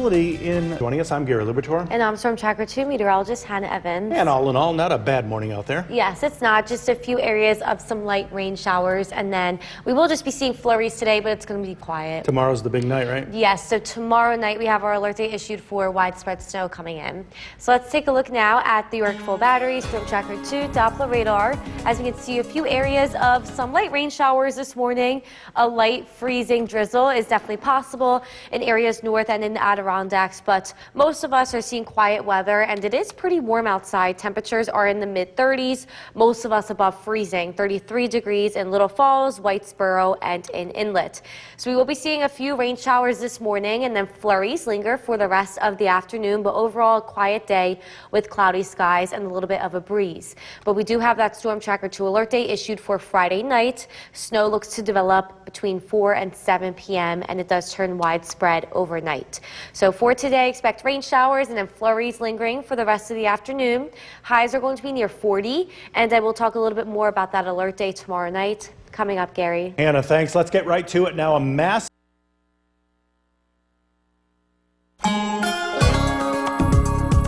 facility in. Joining us, I'm Gary Libertor. And I'm Storm Tracker 2 meteorologist Hannah Evans. And all in all, not a bad morning out there. Yes, it's not. Just a few areas of some light rain showers, and then we will just be seeing flurries today, but it's going to be quiet. Tomorrow's the big night, right? Yes, so tomorrow night we have our alert day issued for widespread snow coming in. So let's take a look now at the York full battery, Storm Tracker 2 Doppler radar. As we can see, a few areas of some light rain showers this morning. A light freezing drizzle is definitely possible in areas north and in the Adirondacks, but most of us are seeing quiet weather, and it is pretty warm outside. Temperatures are in the mid-30s, most of us above freezing, 33 degrees in Little Falls, Whitesboro, and in Inlet. So we will be seeing a few rain showers this morning, and then flurries linger for the rest of the afternoon, but overall a quiet day with cloudy skies and a little bit of a breeze. But we do have that Storm Tracker 2 alert day issued for Friday night. Snow looks to develop between 4 and 7 p.m. and it does turn widespread overnight. So for today, expect rain showers and then flurries lingering for the rest of the afternoon. Highs are going to be near 40, and I will talk a little bit more about that alert day tomorrow night. Coming up, Gary. Hannah, thanks. Let's get right to it now. A massive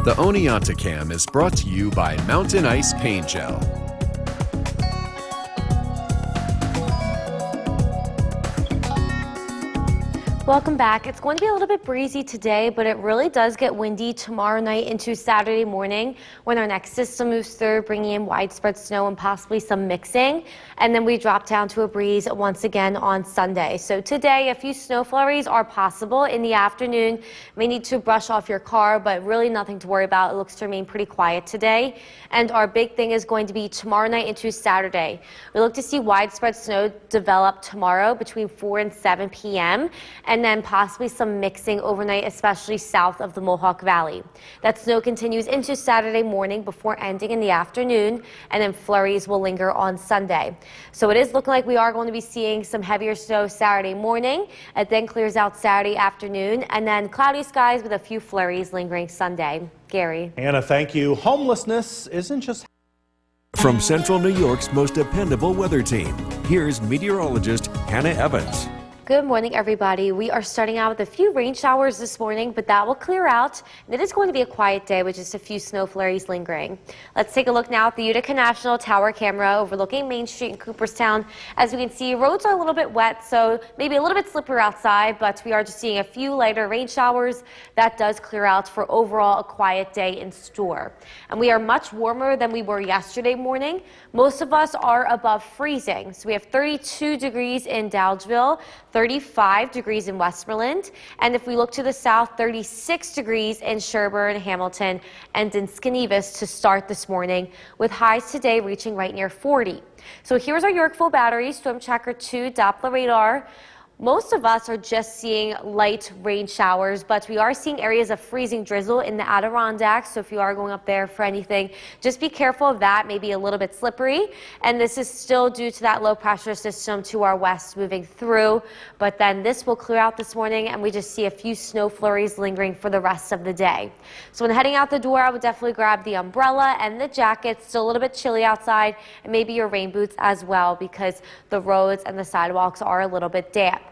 The Oneonta Cam is brought to you by Mountain Ice Paint Gel. Welcome back. It's going to be a little bit breezy today, but it really does get windy tomorrow night into Saturday morning when our next system moves through, bringing in widespread snow and possibly some mixing. And then we drop down to a breeze once again on Sunday. So today, a few snow flurries are possible in the afternoon. May need to brush off your car, but really nothing to worry about. It looks to remain pretty quiet today. And our big thing is going to be tomorrow night into Saturday. We look to see widespread snow develop tomorrow between 4 and 7 p.m. and then possibly some mixing overnight, especially south of the Mohawk Valley. That snow continues into Saturday morning before ending in the afternoon, and then flurries will linger on Sunday. So it is looking like we are going to be seeing some heavier snow Saturday morning. It then clears out Saturday afternoon, and then cloudy skies with a few flurries lingering Sunday. Gary. Hannah, thank you. Homelessness isn't just From Central New York's most dependable weather team, here's meteorologist Hannah Evans. Good morning, everybody. We are starting out with a few rain showers this morning, but that will clear out. And it is going to be a quiet day with just a few snow flurries lingering. Let's take a look now at the Utica National Tower camera overlooking Main Street in Cooperstown. As we can see, roads are a little bit wet, so maybe a little bit slippery outside, but we are just seeing a few lighter rain showers. That does clear out for overall a quiet day in store. And we are much warmer than we were yesterday morning. Most of us are above freezing. So we have 32 degrees in Dowdesville, 35 degrees in Westmoreland, and if we look to the south, 36 degrees in Sherburne, Hamilton, and in Skanevis to start this morning, with highs today reaching right near 40. So here's our York full battery, Storm Tracker 2 Doppler radar. Most of us are just seeing light rain showers, but we are seeing areas of freezing drizzle in the Adirondacks. So if you are going up there for anything, just be careful of that. Maybe a little bit slippery. And this is still due to that low pressure system to our west moving through. But then this will clear out this morning, and we just see a few snow flurries lingering for the rest of the day. So when heading out the door, I would definitely grab the umbrella and the jacket. Still a little bit chilly outside, and maybe your rain boots as well, because the roads and the sidewalks are a little bit damp.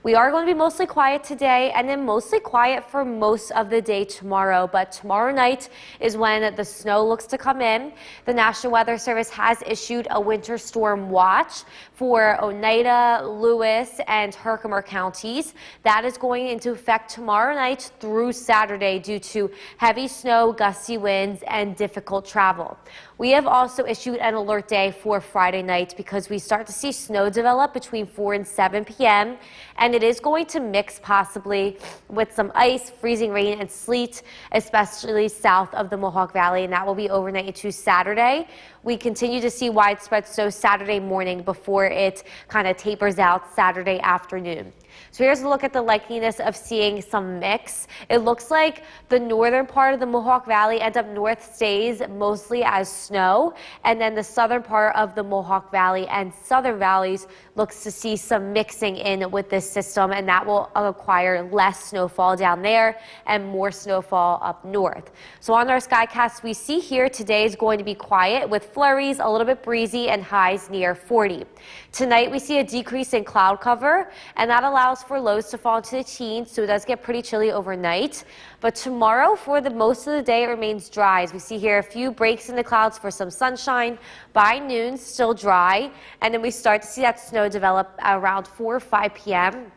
We are going to be mostly quiet today, and then mostly quiet for most of the day tomorrow. But tomorrow night is when the snow looks to come in. The National Weather Service has issued a winter storm watch for Oneida, Lewis, and Herkimer counties. That is going into effect tomorrow night through Saturday due to heavy snow, gusty winds, and difficult travel. We have also issued an alert day for Friday night because we start to see snow develop between 4 and 7 p.m. and it is going to mix possibly with some ice, freezing rain, and sleet, especially south of the Mohawk Valley, and that will be overnight into Saturday. We continue to see widespread snow Saturday morning before it kind of tapers out Saturday afternoon. So here's a look at the likeliness of seeing some mix. It looks like the northern part of the Mohawk Valley and up north stays mostly as snow, and then the southern part of the Mohawk Valley and southern valleys looks to see some mixing in with this system, and that will acquire less snowfall down there and more snowfall up north. So on our skycast, we see here today is going to be quiet with flurries, a little bit breezy, and highs near 40. Tonight we see a decrease in cloud cover, and that allows for lows to fall into the teens, so it does get pretty chilly overnight. But tomorrow, for the most of the day, it remains dry. As we see here, a few breaks in the clouds for some sunshine. By noon, still dry, and then we start to see that snow develop around 4 or 5 p.m.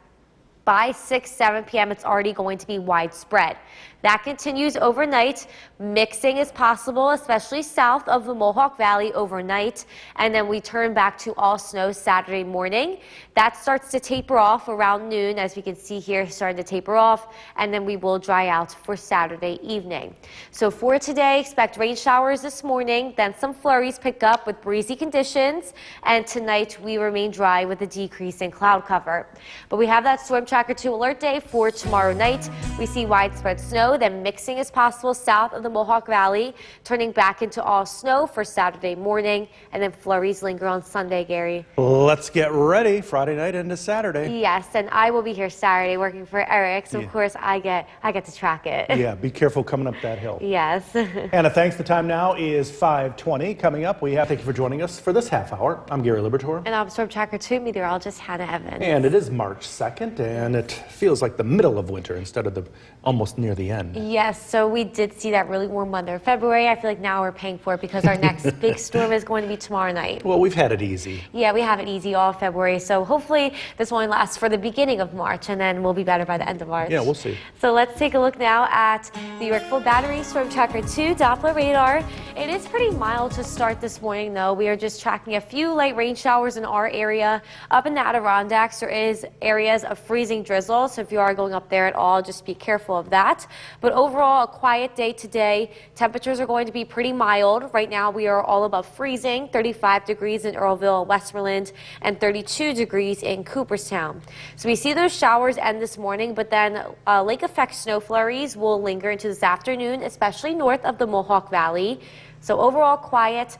By 6, 7 p.m., it's already going to be widespread. That continues overnight. Mixing is possible, especially south of the Mohawk Valley overnight. And then we turn back to all snow Saturday morning. That starts to taper off around noon, as we can see here, starting to taper off. And then we will dry out for Saturday evening. So for today, expect rain showers this morning, then some flurries pick up with breezy conditions. And tonight, we remain dry with a decrease in cloud cover. But we have that Storm Tracker 2 alert day for tomorrow night. We see widespread snow. Then mixing is possible south of the Mohawk Valley, turning back into all snow for Saturday morning, and then flurries linger on Sunday, Gary. Let's get ready. Friday night into Saturday. Yes, and I will be here Saturday working for Eric, so of course I get to track it. Yeah, be careful coming up that hill. Yes. Anna, thanks. The time now is 5:20. Coming up, thank you for joining us for this half hour. I'm Gary Libertor. And I'm Storm Tracker 2 meteorologist Hannah Evans. And it is March 2nd, and it feels like the middle of winter instead of almost near the end. Yes, so we did see that really warm weather in February. I feel like now we're paying for it because our next big storm is going to be tomorrow night. Well, we've had it easy. Yeah, we have it easy all February, so hopefully this only lasts for the beginning of March, and then we'll be better by the end of March. Yeah, we'll see. So let's take a look now at the Yorkville Battery Storm Tracker 2 Doppler radar. It is pretty mild to start this morning, though. We are just tracking a few light rain showers in our area. Up in the Adirondacks, there is areas of freezing drizzle, so if you are going up there at all, just be careful of that. But overall, a quiet day today. Temperatures are going to be pretty mild. Right now, we are all above freezing, 35 degrees in Earlville and Westmoreland, and 32 degrees in Cooperstown. So we see those showers end this morning, but then lake effect snow flurries will linger into this afternoon, especially north of the Mohawk Valley. So overall quiet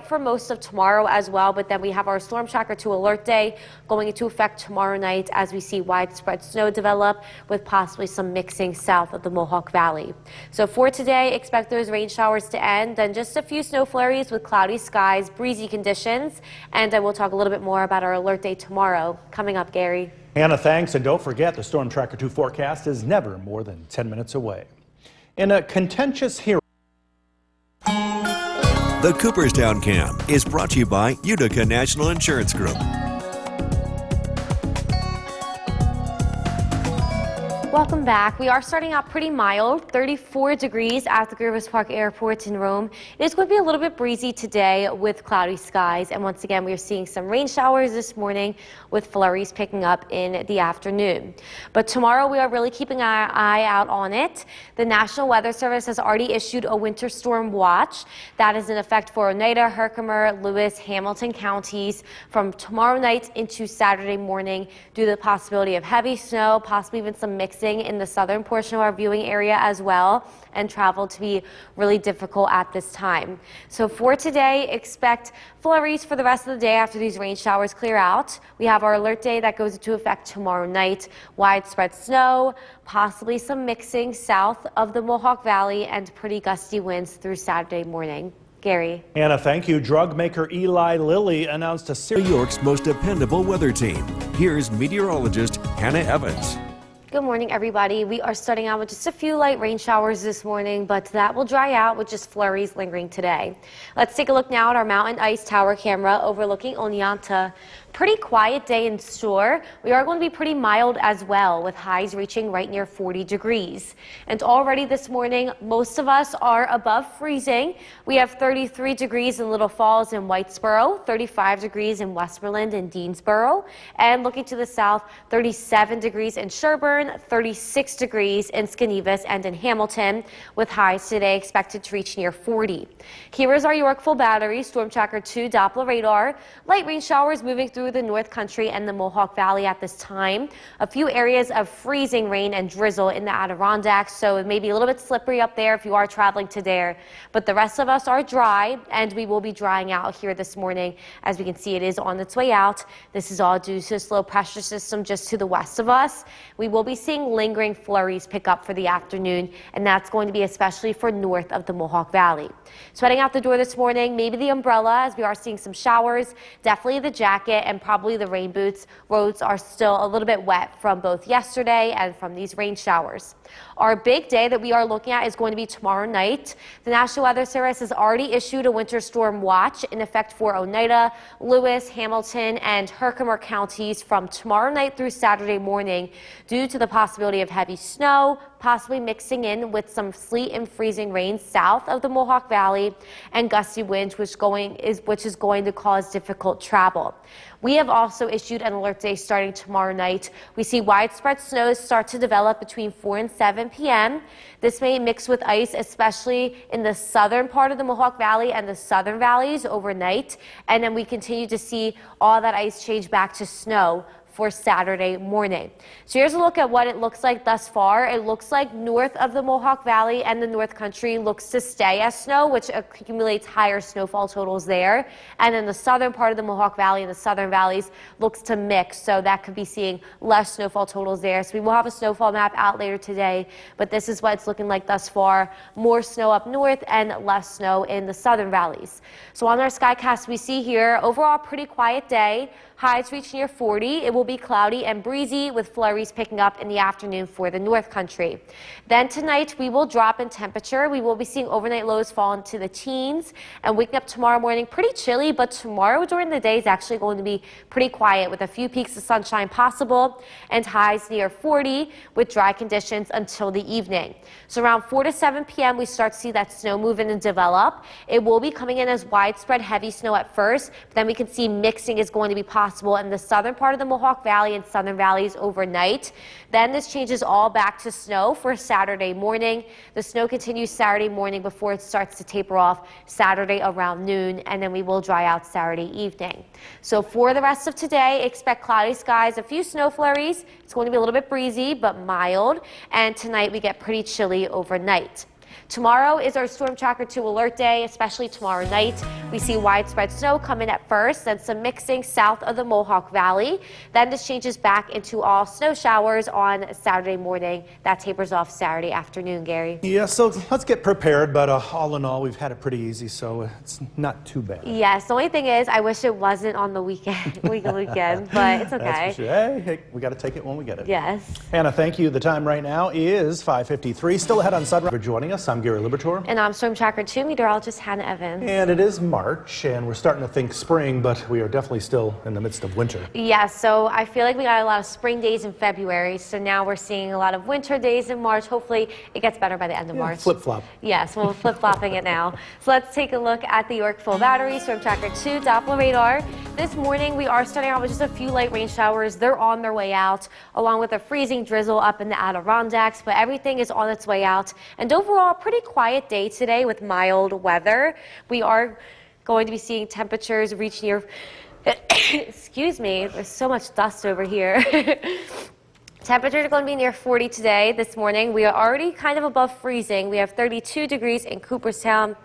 for most of tomorrow as well, but then we have our Storm Tracker 2 alert day going into effect tomorrow night as we see widespread snow develop with possibly some mixing south of the Mohawk Valley. So for today, expect those rain showers to end, then just a few snow flurries with cloudy skies, breezy conditions, and we'll talk a little bit more about our alert day tomorrow. Coming up, Gary. Anna, thanks, and don't forget the Storm Tracker 2 forecast is never more than 10 minutes away. In a contentious hearing, The Cooperstown Cam is brought to you by Utica National Insurance Group. Welcome back. We are starting out pretty mild, 34 degrees at the Groovers Park Airport in Rome. It is going to be a little bit breezy today with cloudy skies. And once again, we are seeing some rain showers this morning with flurries picking up in the afternoon. But tomorrow, we are really keeping our eye out on it. The National Weather Service has already issued a winter storm watch. That is in effect for Oneida, Herkimer, Lewis, Hamilton counties from tomorrow night into Saturday morning due to the possibility of heavy snow, possibly even some mixing in the southern portion of our viewing area as well, and travel to be really difficult at this time. So for today, expect flurries for the rest of the day after these rain showers clear out. We have our alert day that goes into effect tomorrow night. Widespread snow, possibly some mixing south of the Mohawk Valley, and pretty gusty winds through Saturday morning. Gary. Anna, thank you. Drug maker Eli Lilly announced a New series. York's most dependable weather team. Here's meteorologist Hannah Evans. Good morning, everybody. We are starting out with just a few light rain showers this morning, but that will dry out with just flurries lingering today. Let's take a look now at our mountain ice tower camera overlooking Oneonta. Pretty quiet day in store. We are going to be pretty mild as well, with highs reaching right near 40 degrees. And already this morning, most of us are above freezing. We have 33 degrees in Little Falls and Whitesboro, 35 degrees in Westmoreland and Deansboro, and looking to the south, 37 degrees in Sherburne, 36 degrees in Schenevus and in Hamilton, with highs today expected to reach near 40. Here is our Yorkville Battery Storm Tracker 2 Doppler radar. Light rain showers moving through through the North Country and the Mohawk Valley at this time. A few areas of freezing rain and drizzle in the Adirondacks, so it may be a little bit slippery up there if you are traveling to there. But the rest of us are dry, and we will be drying out here this morning. As we can see, it is on its way out. This is all due to a slow pressure system just to the west of us. We will be seeing lingering flurries pick up for the afternoon, and that's going to be especially for north of the Mohawk Valley. So heading out the door this morning, maybe the umbrella as we are seeing some showers, definitely the jacket and probably the rain boots. Roads are still a little bit wet from both yesterday and from these rain showers. Our big day that we are looking at is going to be tomorrow night. The National Weather Service has already issued a winter storm watch in effect for Oneida, Lewis, Hamilton, and Herkimer counties from tomorrow night through Saturday morning due to the possibility of heavy snow, possibly mixing in with some sleet and freezing rain south of the Mohawk Valley and gusty winds, which is going to cause difficult travel. We have also issued an alert day starting tomorrow night. We see widespread snows start to develop between 4 and 7 p.m. This may mix with ice, especially in the southern part of the Mohawk Valley and the southern valleys overnight. And then we continue to see all that ice change back to snow for Saturday morning. So here's a look at what it looks like thus far. It looks like north of the Mohawk Valley and the North Country looks to stay as snow, which accumulates higher snowfall totals there. And then the southern part of the Mohawk Valley and the southern valleys looks to mix, so that could be seeing less snowfall totals there. So we will have a snowfall map out later today, but this is what it's looking like thus far. More snow up north and less snow in the southern valleys. So on our skycast we see here, overall pretty quiet day. Highs reach near 40. It will be cloudy and breezy with flurries picking up in the afternoon for the North Country. Then tonight we will drop in temperature. We will be seeing overnight lows fall into the teens and waking up tomorrow morning pretty chilly, but tomorrow during the day is actually going to be pretty quiet with a few peaks of sunshine possible and highs near 40 with dry conditions until the evening. So around 4 to 7 p.m. we start to see that snow move in and develop. It will be coming in as widespread heavy snow at first, but then we can see mixing is going to be possible in the southern part of the Mohawk Valley and southern valleys overnight. Then this changes all back to snow for Saturday morning. The snow continues Saturday morning before it starts to taper off Saturday around noon, and then we will dry out Saturday evening. So for the rest of today, expect cloudy skies, a few snow flurries. It's going to be a little bit breezy but mild, and tonight we get pretty chilly overnight. Tomorrow is our Storm Tracker 2 alert day, especially tomorrow night. We see widespread snow come in at first, then some mixing south of the Mohawk Valley. Then this changes back into all snow showers on Saturday morning. That tapers off Saturday afternoon, Gary. Yeah, so let's get prepared, but all in all, we've had it pretty easy, so it's not too bad. Yes, the only thing is I wish it wasn't on the weekend, but it's okay. That's for sure. Hey, we got to take it when we get it. Yes. Hannah, thank you. The time right now is 5:53. Still ahead on Sunrise. For joining us, I'm Gary Libertor. And I'm Storm Tracker 2 meteorologist Hannah Evans. And it is March, and we're starting to think spring, but we are definitely still in the midst of winter. Yeah, so I feel like we got a lot of spring days in February, so now we're seeing a lot of winter days in March. Hopefully it gets better by the end of March. Flip-flop. Yes, we're flip-flopping it now. So let's take a look at the Yorkville Battery Storm Tracker 2 Doppler radar. This morning we are starting out with just a few light rain showers. They're on their way out, along with a freezing drizzle up in the Adirondacks, but everything is on its way out. And overall, pretty quiet day today with mild weather. We are going to be seeing temperatures reach near, excuse me, there's so much dust over here. Temperatures are going to be near 40 today. This morning we are already kind of above freezing. We have 32 degrees in Cooperstown,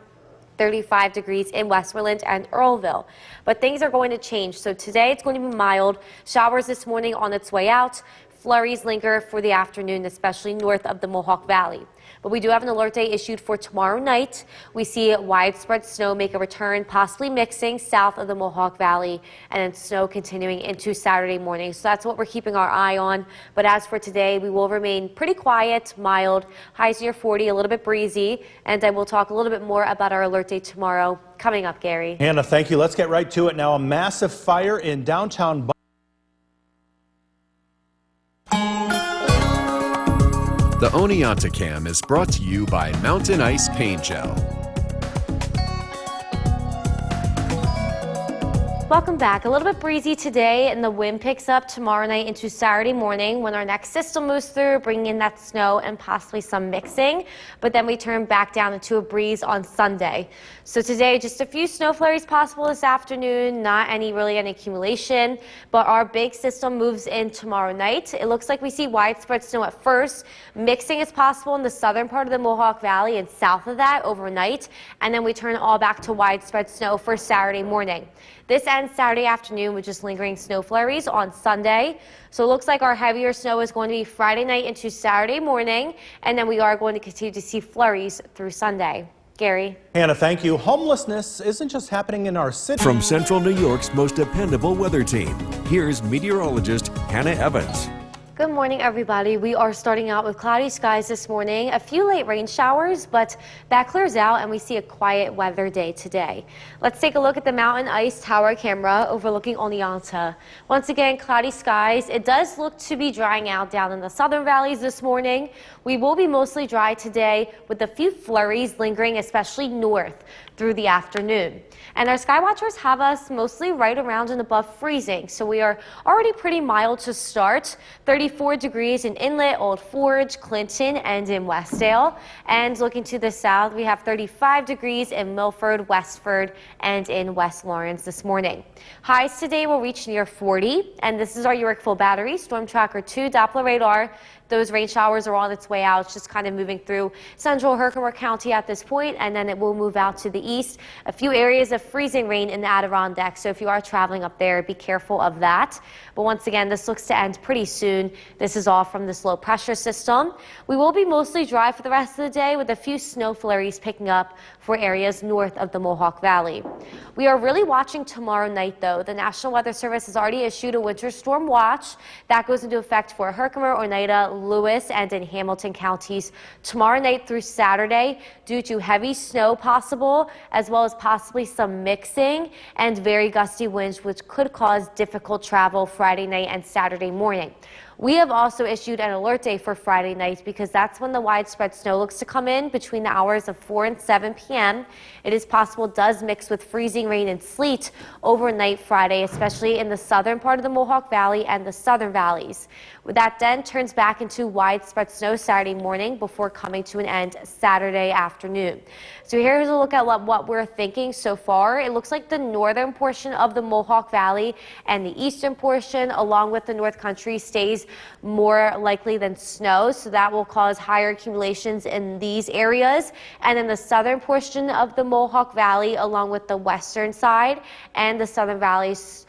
35 degrees in Westmoreland and Earlville. But things are going to change. So today it's going to be mild. Showers this morning on its way out. Flurries linger for the afternoon, especially north of the Mohawk Valley. But we do have an alert day issued for tomorrow night. We see widespread snow make a return, possibly mixing south of the Mohawk Valley, and then snow continuing into Saturday morning. So that's what we're keeping our eye on. But as for today, we will remain pretty quiet, mild, highs near 40, a little bit breezy. And I will talk a little bit more about our alert day tomorrow coming up, Gary. Hannah, thank you. Let's get right to it now. A massive fire in downtown The Oneonta is brought to you by Mountain Ice Paint Gel. Welcome back. A little bit breezy today, and the wind picks up tomorrow night into Saturday morning when our next system moves through, bringing in that snow and possibly some mixing. But then we turn back down into a breeze on Sunday. So today, just a few snow flurries possible this afternoon, not really any accumulation. But our big system moves in tomorrow night. It looks like we see widespread snow at first. Mixing is possible in the southern part of the Mohawk Valley and south of that overnight. And then we turn all back to widespread snow for Saturday morning. This ends Saturday afternoon with just lingering snow flurries on Sunday. So it looks like our heavier snow is going to be Friday night into Saturday morning, and then we are going to continue to see flurries through Sunday. Gary. Hannah, thank you. Homelessness isn't just happening in our city. From Central New York's most dependable weather team, here's meteorologist Hannah Evans. Good morning, everybody. We are starting out with cloudy skies this morning. A few late rain showers, but that clears out and we see a quiet weather day today. Let's take a look at the Mountain Ice Tower camera overlooking Oneonta. Once again, cloudy skies. It does look to be drying out down in the southern valleys this morning. We will be mostly dry today with a few flurries lingering, especially north through the afternoon. And our sky watchers have us mostly right around and above freezing, so we are already pretty mild to start. 34 degrees in Inlet, Old Forge, Clinton, and in Westdale. And looking to the south, we have 35 degrees in Milford, Westford, and in West Lawrence this morning. Highs today will reach near 40, and this is our Uric Full Battery Storm Tracker 2 Doppler radar. Those rain showers are on its way out. It's just kind of moving through central Herkimer County at this point, and then it will move out to the east. A few areas of freezing rain in the Adirondack, so if you are traveling up there, be careful of that. But once again, this looks to end pretty soon. This is all from this low pressure system. We will be mostly dry for the rest of the day with a few snow flurries picking up for areas north of the Mohawk Valley. We are really watching tomorrow night, though. The National Weather Service has already issued a winter storm watch. That goes into effect for Herkimer, Oneida, Lewis, and in Hamilton counties tomorrow night through Saturday due to heavy snow possible, as well as possibly some mixing and very gusty winds, which could cause difficult travel Friday night and Saturday morning. We have also issued an alert day for Friday night because that's when the widespread snow looks to come in between the hours of 4 and 7 p.m. It is possible it does mix with freezing rain and sleet overnight Friday, especially in the southern part of the Mohawk Valley and the southern valleys. That then turns back into widespread snow Saturday morning before coming to an end Saturday afternoon. So here's a look at what we're thinking so far. It looks like the northern portion of the Mohawk Valley and the eastern portion, along with the North Country, stays more likely than snow. So that will cause higher accumulations in these areas. And then the southern portion of the Mohawk Valley, along with the western side and the southern valleys,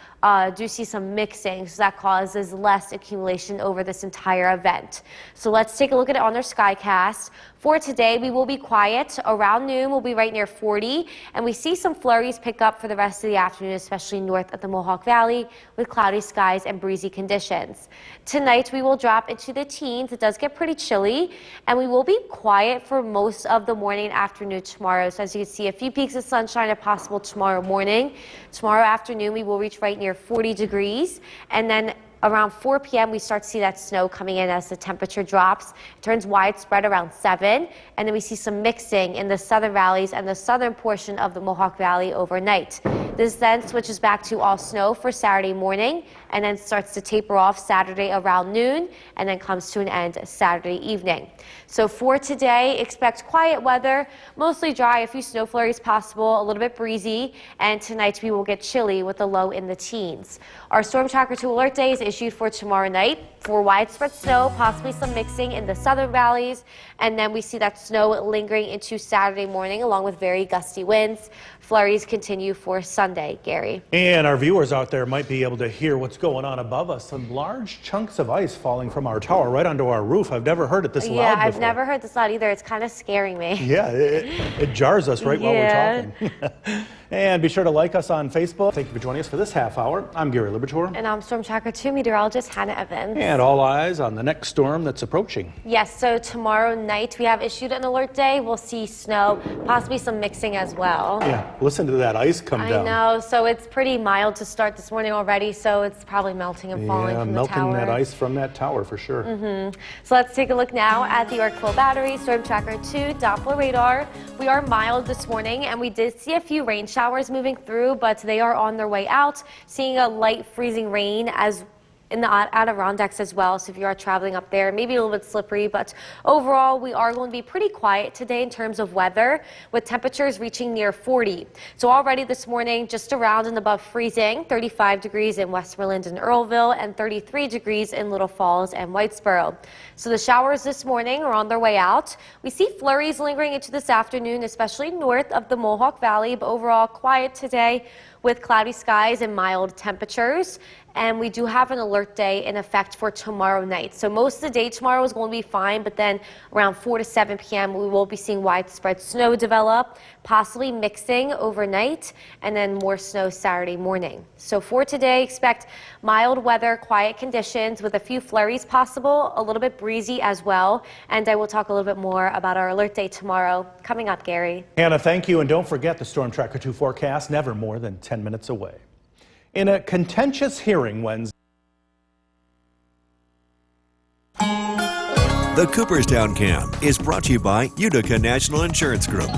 do see some mixing, so that causes less accumulation over this entire event. So let's take a look at it on our Skycast. For today, we will be quiet. Around noon, we'll be right near 40, and we see some flurries pick up for the rest of the afternoon, especially north of the Mohawk Valley, with cloudy skies and breezy conditions. Tonight, we will drop into the teens. It does get pretty chilly, and we will be quiet for most of the morning and afternoon tomorrow. So as you can see, a few peaks of sunshine are possible tomorrow morning. Tomorrow afternoon, we will reach right near 40 degrees, and then around 4 p.m. we start to see that snow coming in as the temperature drops. It turns widespread around 7, and then we see some mixing in the southern valleys and the southern portion of the Mohawk Valley overnight. This then switches back to all snow for Saturday morning, and then starts to taper off Saturday around noon, and then comes to an end Saturday evening. So for today, expect quiet weather, mostly dry, a few snow flurries possible, a little bit breezy, and tonight we will get chilly with a low in the teens. Our Storm Tracker 2 alert day is issued for tomorrow night for widespread snow, possibly some mixing in the southern valleys, and then we see that snow lingering into Saturday morning along with very gusty winds. Flurries continue for Sunday, Gary. And our viewers out there might be able to hear what's going on above us. Some large chunks of ice falling from our tower right onto our roof. I've never heard it this loud before. Yeah, I've never heard this loud either. It's kind of scaring me. Yeah, it jars us right while we're talking. And be sure to like us on Facebook. Thank you for joining us for this half hour. I'm Gary Libertor. And I'm Storm Tracker 2 meteorologist Hannah Evans. And all eyes on the next storm that's approaching. Yes, so tomorrow night we have issued an alert day. We'll see snow, possibly some mixing as well. Yeah, listen to that ice come down. I know, so it's pretty mild to start this morning already, so it's probably melting and falling from the tower. Yeah, melting that ice from that tower for sure. So let's take a look now at the Uric Full Battery Storm Tracker 2 Doppler radar. We are mild this morning, and we did see a few rain showers moving through, but they are on their way out. Seeing a light freezing rain as in the Adirondacks as well. So if you are traveling up there, maybe a little bit slippery, but overall we are going to be pretty quiet today in terms of weather, with temperatures reaching near 40. So already this morning, just around and above freezing, 35 degrees in Westmoreland and Earlville and 33 degrees in Little Falls and Whitesboro. So the showers this morning are on their way out. We see flurries lingering into this afternoon, especially north of the Mohawk Valley, but overall quiet today with cloudy skies and mild temperatures. And we do have an alert day in effect for tomorrow night. So most of the day tomorrow is going to be fine, but then around 4 to 7 p.m. we will be seeing widespread snow develop, possibly mixing overnight, and then more snow Saturday morning. So for today, expect mild weather, quiet conditions with a few flurries possible, a little bit breezy as well. And I will talk a little bit more about our alert day tomorrow coming up, Gary. Hannah, thank you. And don't forget the Storm Tracker 2 forecast, never more than 10 minutes away. In a contentious hearing Wednesday, The Cooperstown Cam is brought to you by Utica National Insurance Group.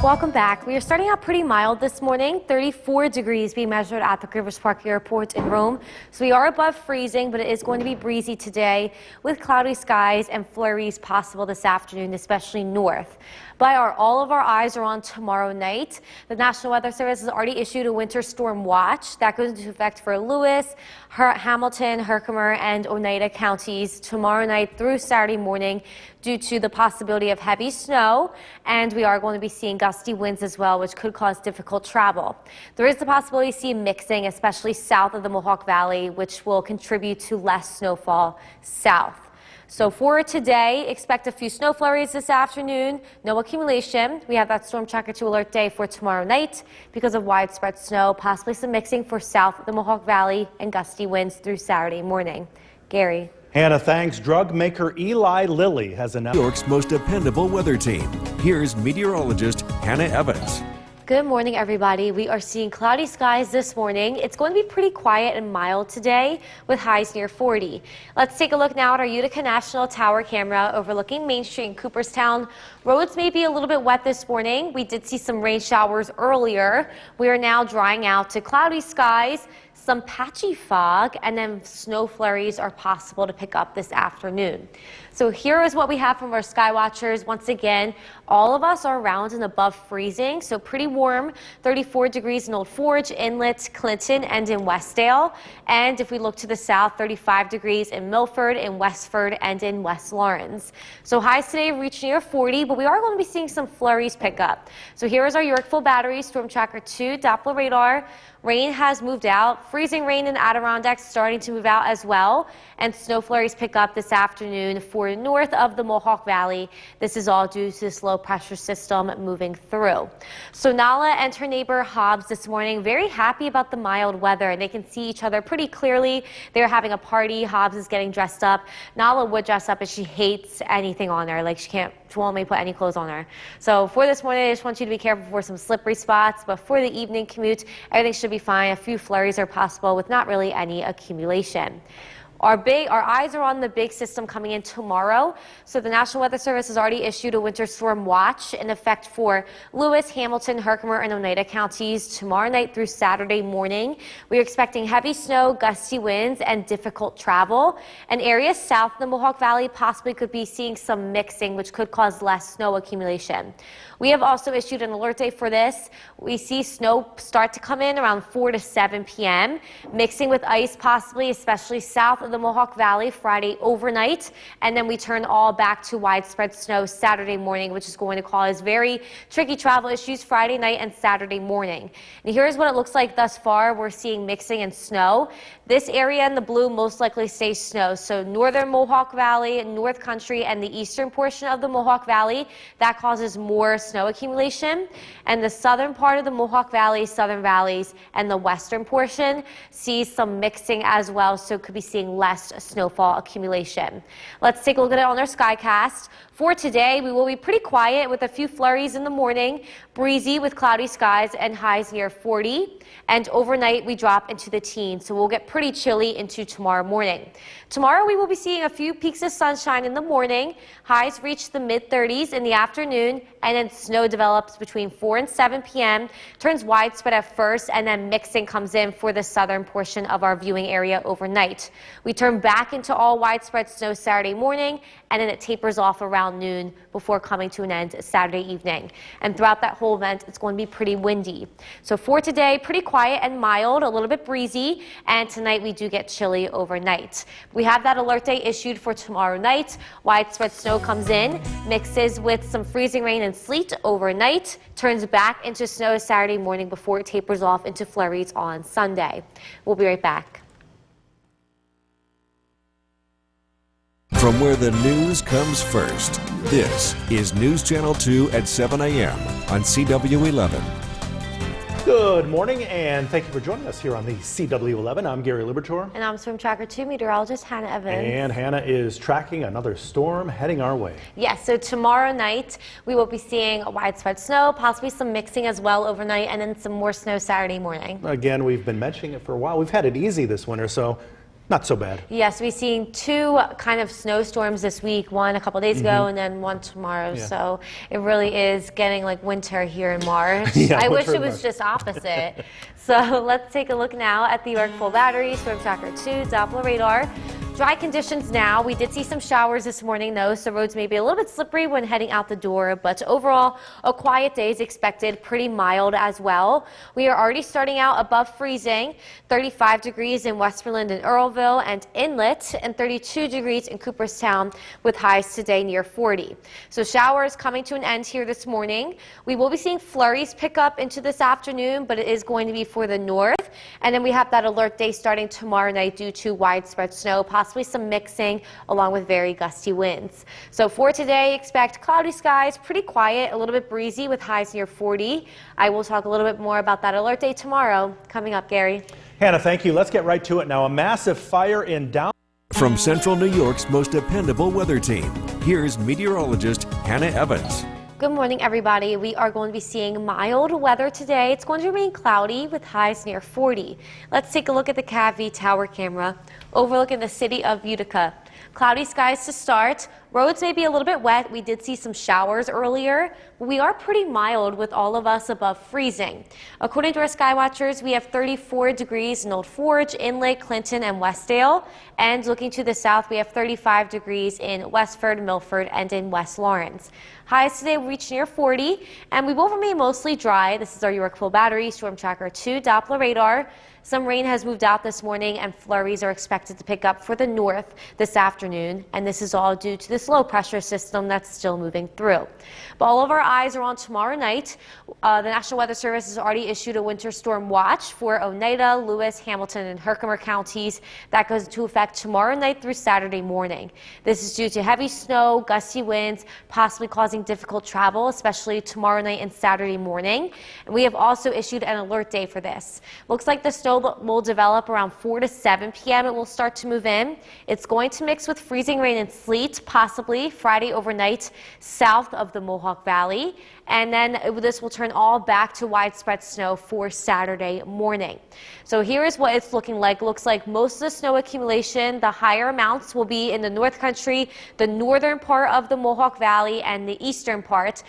Welcome back. We are starting out pretty mild this morning, 34 degrees being measured at the Rivers Park Airport in Rome. So we are above freezing, but it is going to be breezy today with cloudy skies and flurries possible this afternoon, especially north. But all of our eyes are on tomorrow night. The National Weather Service has already issued a winter storm watch that goes into effect for Lewis, Hamilton, Herkimer, and Oneida counties tomorrow night through Saturday morning due to the possibility of heavy snow, and we are going to be seeing gusty winds as well, which could cause difficult travel. There is the possibility of seeing mixing, especially south of the Mohawk Valley, which will contribute to less snowfall south. So for today, expect a few snow flurries this afternoon, no accumulation. We have that Storm Tracker 2 alert day for tomorrow night because of widespread snow, possibly some mixing for south of the Mohawk Valley and gusty winds through Saturday morning. Gary. Hannah, thanks. Drug maker Eli Lilly has announced New York's most dependable weather team. Here's meteorologist Hannah Evans. Good morning, everybody. We are seeing cloudy skies this morning. It's going to be pretty quiet and mild today with highs near 40. Let's take a look now at our Utica National Tower camera overlooking Main Street in Cooperstown. Roads may be a little bit wet this morning. We did see some rain showers earlier. We are now drying out to cloudy skies, some patchy fog, and then snow flurries are possible to pick up this afternoon. So here is what we have from our sky watchers. Once again, all of us are around and above freezing, so pretty warm, 34 degrees in Old Forge, Inlet, Clinton, and in Westdale. And if we look to the south, 35 degrees in Milford, in Westford, and in West Lawrence. So highs today reach near 40, but we are going to be seeing some flurries pick up. So here is our Yorkville Battery Storm Tracker 2 Doppler radar. Rain has moved out. Freezing rain in Adirondacks starting to move out as well. And snow flurries pick up this afternoon for north of the Mohawk Valley. This is all due to this low pressure system moving through. So Nala and her neighbor Hobbs this morning very happy about the mild weather, and they can see each other pretty clearly. They're having a party. Hobbs is getting dressed up. Nala would dress up, but she hates anything on her. Like she won't let me put any clothes on her. So for this morning, I just want you to be careful for some slippery spots. But for the evening commute, everything should be fine. A few flurries are possible with not really any accumulation. Our eyes are on the big system coming in tomorrow. So the National Weather Service has already issued a winter storm watch in effect for Lewis, Hamilton, Herkimer, and Oneida counties tomorrow night through Saturday morning. We are expecting heavy snow, gusty winds, and difficult travel. And areas south of the Mohawk Valley possibly could be seeing some mixing, which could cause less snow accumulation. We have also issued an alert day for this. We see snow start to come in around 4 to 7 p.m., mixing with ice possibly, especially south of the Mohawk Valley Friday overnight. And then we turn all back to widespread snow Saturday morning, which is going to cause very tricky travel issues Friday night and Saturday morning. And here's what it looks like thus far. We're seeing mixing and snow. This area in the blue most likely stays snow. So northern Mohawk Valley, North Country, and the eastern portion of the Mohawk Valley, that causes more snow accumulation. And the southern part of the Mohawk Valley, southern valleys, and the western portion sees some mixing as well. So could be seeing less snowfall accumulation. Let's take a look at it on our Skycast. For today, we will be pretty quiet with a few flurries in the morning, breezy with cloudy skies and highs near 40. And overnight, we drop into the teens, so we'll get pretty chilly into tomorrow morning. Tomorrow, we will be seeing a few peaks of sunshine in the morning. Highs reach the mid-30s in the afternoon, and then snow develops between 4 and 7 p.m. Turns widespread at first, and then mixing comes in for the southern portion of our viewing area overnight. We turn back into all widespread snow Saturday morning, and then it tapers off around noon before coming to an end Saturday evening. And throughout that whole event, it's going to be pretty windy. So for today, pretty quiet and mild, a little bit breezy, and tonight we do get chilly overnight. We have that alert day issued for tomorrow night. Widespread snow comes in, mixes with some freezing rain and sleet overnight, turns back into snow Saturday morning before it tapers off into flurries on Sunday. We'll be right back. From where the news comes first, this is News Channel 2 at 7 a.m. on CW11. Good morning, and thank you for joining us here on the CW11. I'm Gary Libertor. And I'm Storm Tracker 2 meteorologist Hannah Evans. And Hannah is tracking another storm heading our way. Yes, so tomorrow night we will be seeing widespread snow, possibly some mixing as well overnight, and then some more snow Saturday morning. Again, we've been mentioning it for a while. We've had it easy this winter, so not so bad. Yes, we've seen two kind of snowstorms this week, one a couple days ago and then one tomorrow. Yeah. So it really is getting like winter here in March. Yeah, I wish winter it in was March. just opposite. So let's take a look now at the York Full Battery, Storm Tracker 2, Doppler radar. Dry conditions now. We did see some showers this morning though, so roads may be a little bit slippery when heading out the door, but overall a quiet day is expected, pretty mild as well. We are already starting out above freezing, 35 degrees in Westmoreland and Earlville and Inlet, and 32 degrees in Cooperstown with highs today near 40. So showers coming to an end here this morning. We will be seeing flurries pick up into this afternoon, but it is going to be for the north. And then we have that alert day starting tomorrow night due to widespread snow, possibly some mixing along with very gusty winds. So for today, expect cloudy skies, pretty quiet, a little bit breezy with highs near 40. I will talk a little bit more about that alert day tomorrow. Coming up, Gary. Hannah, thank you. Let's get right to it now. A massive fire in down. From Central New York's most dependable weather team, here's meteorologist Hannah Evans. Good morning, everybody. We are going to be seeing mild weather today. It's going to remain cloudy with highs near 40. Let's take a look at the CAV tower camera overlooking the city of Utica. Cloudy skies to start. Roads may be a little bit wet. We did see some showers earlier. We are pretty mild with all of us above freezing. According to our sky watchers, we have 34 degrees in Old Forge, Inlet, Clinton, and Westdale. And looking to the south, we have 35 degrees in Westford, Milford, and in West Lawrence. Highs today will reach near 40, and we will remain mostly dry. This is our York Full Battery, Storm Tracker 2, Doppler radar. Some rain has moved out this morning, and flurries are expected to pick up for the north this afternoon, and this is all due to this low pressure system that's still moving through. But all of our eyes are on tomorrow night. The National Weather Service has already issued a winter storm watch for Oneida, Lewis, Hamilton, and Herkimer counties. That goes into effect tomorrow night through Saturday morning. This is due to heavy snow, gusty winds, possibly causing difficult travel, especially tomorrow night and Saturday morning. And we have also issued an alert day for this. Looks like the snow will develop around 4 to 7 p.m. It will start to move in. It's going to mix with freezing rain and sleet, possibly Friday overnight south of the Mohawk Valley. And then this will turn all back to widespread snow for Saturday morning. So here is what it's looking like. Looks like most of the snow accumulation, the higher amounts will be in the North Country, the northern part of the Mohawk Valley, and the eastern part.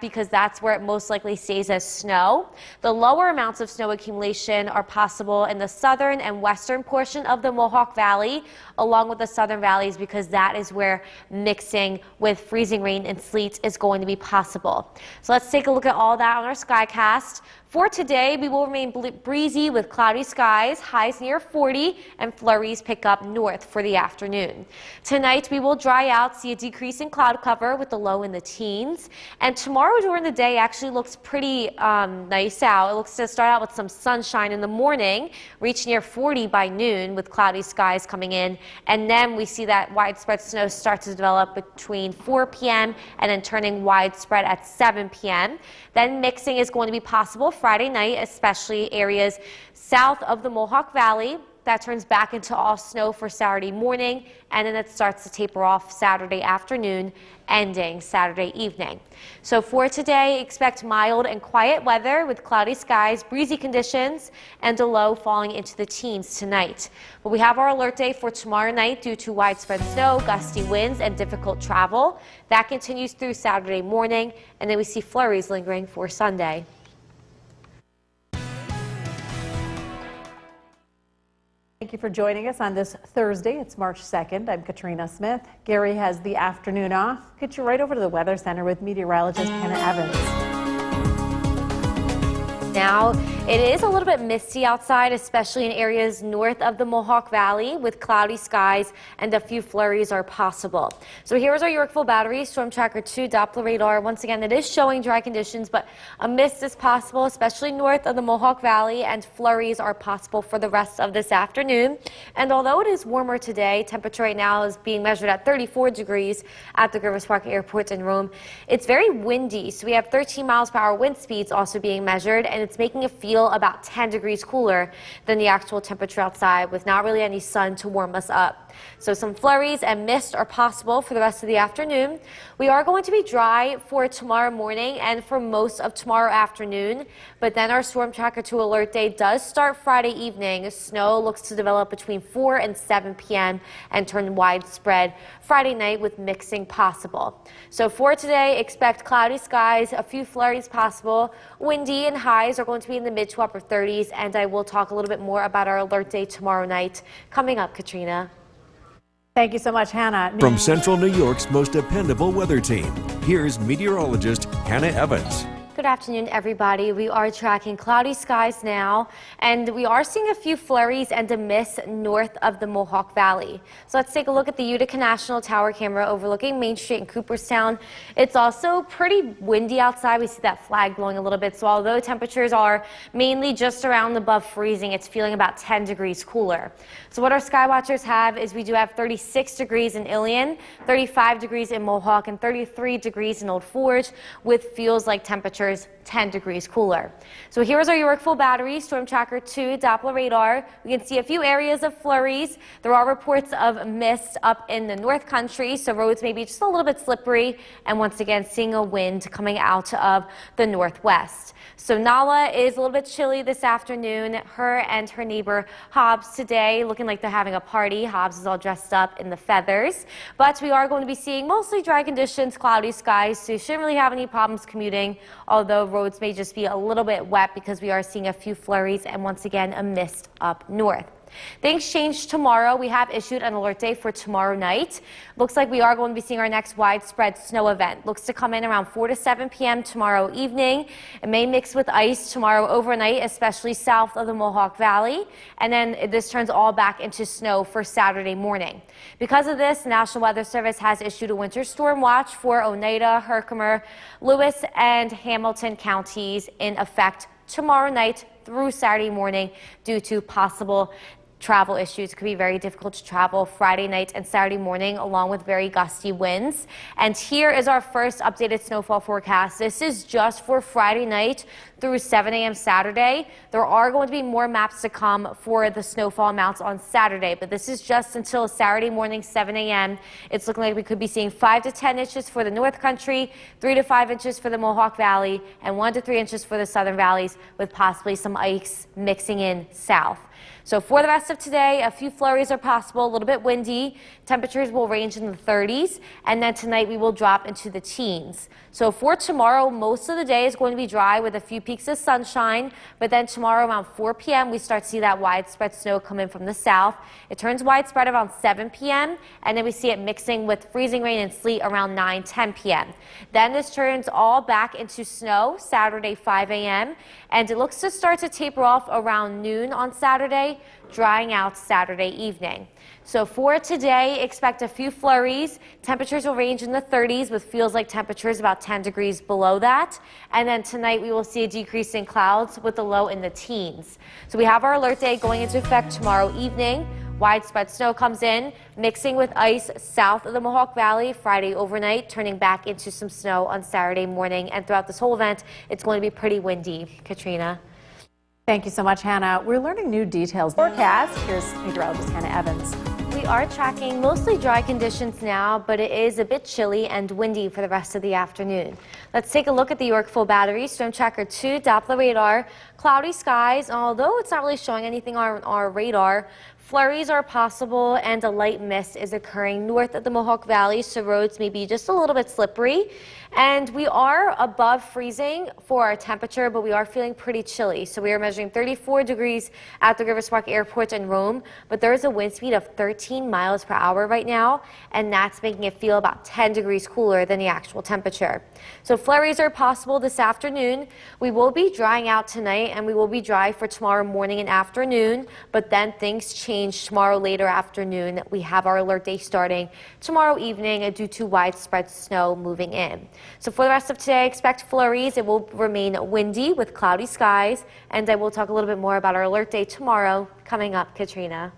Because that's where it most likely stays as snow. The lower amounts of snow accumulation are possible in the southern and western portion of the Mohawk Valley, along with the southern valleys, because that is where mixing with freezing rain and sleet is going to be possible. So let's take a look at all that on our Skycast. For today, we will remain breezy with cloudy skies, highs near 40, and flurries pick up north for the afternoon. Tonight, we will dry out, see a decrease in cloud cover with the low in the teens. And tomorrow during the day actually looks pretty nice out. It looks to start out with some sunshine in the morning, reach near 40 by noon with cloudy skies coming in. And then we see that widespread snow start to develop between 4 p.m. and then turning widespread at 7 p.m. Then mixing is going to be possible Friday night, especially areas south of the Mohawk Valley. That turns back into all snow for Saturday morning, and then it starts to taper off Saturday afternoon, ending Saturday evening. So for today, expect mild and quiet weather with cloudy skies, breezy conditions, and a low falling into the teens tonight. But we have our alert day for tomorrow night due to widespread snow, gusty winds, and difficult travel. That continues through Saturday morning, and then we see flurries lingering for Sunday. Thank you for joining us on this Thursday. It's March 2nd. I'm Katrina Smith. Gary has the afternoon off. Get you right over to the Weather Center with meteorologist Hannah Evans. Now, it is a little bit misty outside, especially in areas north of the Mohawk Valley with cloudy skies, and a few flurries are possible. So here's our Yorkville Battery Storm Tracker 2 Doppler radar. Once again, it is showing dry conditions, but a mist is possible, especially north of the Mohawk Valley, and flurries are possible for the rest of this afternoon. And although it is warmer today, temperature right now is being measured at 34 degrees at the Griffith Park Airport in Rome. It's very windy, so we have 13 miles per hour wind speeds also being measured, and it's making it feel about 10 degrees cooler than the actual temperature outside, with not really any sun to warm us up. So some flurries and mist are possible for the rest of the afternoon. We are going to be dry for tomorrow morning and for most of tomorrow afternoon, but then our Storm Tracker 2 alert day does start Friday evening. Snow looks to develop between 4 and 7 p.m. and turn widespread Friday night with mixing possible. So for today, expect cloudy skies, a few flurries possible. Windy and highs are going to be in the mid to upper 30s, and I will talk a little bit more about our alert day tomorrow night coming up, Katrina. Thank you so much, Hannah. From Central New York's most dependable weather team, here's meteorologist Hannah Evans. Good afternoon, everybody. We are tracking cloudy skies now, and we are seeing a few flurries and a mist north of the Mohawk Valley. So let's take a look at the Utica National Tower camera overlooking Main Street in Cooperstown. It's also pretty windy outside. We see that flag blowing a little bit. So although temperatures are mainly just around above freezing, it's feeling about 10 degrees cooler. So what our sky watchers have is we do have 36 degrees in Ilion, 35 degrees in Mohawk, and 33 degrees in Old Forge, with feels like temperatures 10 degrees cooler. So here's our Yorkville Battery Storm Tracker 2 Doppler radar. We can see a few areas of flurries. There are reports of mist up in the North Country, so roads may be just a little bit slippery, and once again seeing a wind coming out of the northwest. So Nala is a little bit chilly this afternoon. Her and her neighbor Hobbs today looking like they're having a party. Hobbs is all dressed up in the feathers, but we are going to be seeing mostly dry conditions, cloudy skies, so you shouldn't really have any problems commuting, although roads may just be a little bit wet because we are seeing a few flurries and once again a mist up north. Things change tomorrow. We have issued an alert day for tomorrow night. Looks like we are going to be seeing our next widespread snow event. Looks to come in around 4 to 7 p.m. tomorrow evening. It may mix with ice tomorrow overnight, especially south of the Mohawk Valley. And then this turns all back into snow for Saturday morning. Because of this, the National Weather Service has issued a winter storm watch for Oneida, Herkimer, Lewis, and Hamilton counties in effect tomorrow night through Saturday morning due to possible travel issues. It could be very difficult to travel Friday night and Saturday morning, along with very gusty winds. And here is our first updated snowfall forecast. This is just for Friday night through 7 a.m. Saturday. There are going to be more maps to come for the snowfall amounts on Saturday, but this is just until Saturday morning, 7 a.m. It's looking like we could be seeing 5 to 10 inches for the North Country, 3 to 5 inches for the Mohawk Valley, and 1 to 3 inches for the southern valleys, with possibly some ice mixing in south. So for the rest of today, a few flurries are possible, a little bit windy. Temperatures will range in the 30s, and then tonight we will drop into the teens. So for tomorrow, most of the day is going to be dry with a few peaks of sunshine, but then tomorrow around 4 p.m. we start to see that widespread snow come in from the south. It turns widespread around 7 p.m., and then we see it mixing with freezing rain and sleet around 9-10 p.m. Then this turns all back into snow Saturday 5 a.m., and it looks to start to taper off around noon on Saturday, drying out Saturday evening. So for today, expect a few flurries. Temperatures will range in the 30s with feels like temperatures about 10 degrees below that. And then tonight we will see a decrease in clouds with the low in the teens. So we have our alert day going into effect tomorrow evening. Widespread snow comes in, mixing with ice south of the Mohawk Valley Friday overnight, turning back into some snow on Saturday morning. And throughout this whole event, it's going to be pretty windy. Katrina. Thank you so much, Hannah. We're learning new details. Forecast, here's meteorologist Hannah Evans. We are tracking mostly dry conditions now, but it is a bit chilly and windy for the rest of the afternoon. Let's take a look at the Yorkville Battery Storm Tracker 2 Doppler radar. Cloudy skies, although it's not really showing anything on our radar. Flurries are possible and a light mist is occurring north of the Mohawk Valley, so roads may be just a little bit slippery. And we are above freezing for our temperature, but we are feeling pretty chilly. So we are measuring 34 degrees at the Rivers Park Airport in Rome, but there is a wind speed of 13 miles per hour right now, and that's making it feel about 10 degrees cooler than the actual temperature. So flurries are possible this afternoon. We will be drying out tonight, and we will be dry for tomorrow morning and afternoon, but then things change tomorrow later afternoon. We have our alert day starting tomorrow evening due to widespread snow moving in. So for the rest of today, expect flurries. It will remain windy with cloudy skies, and I will talk a little bit more about our alert day tomorrow coming up. Katrina.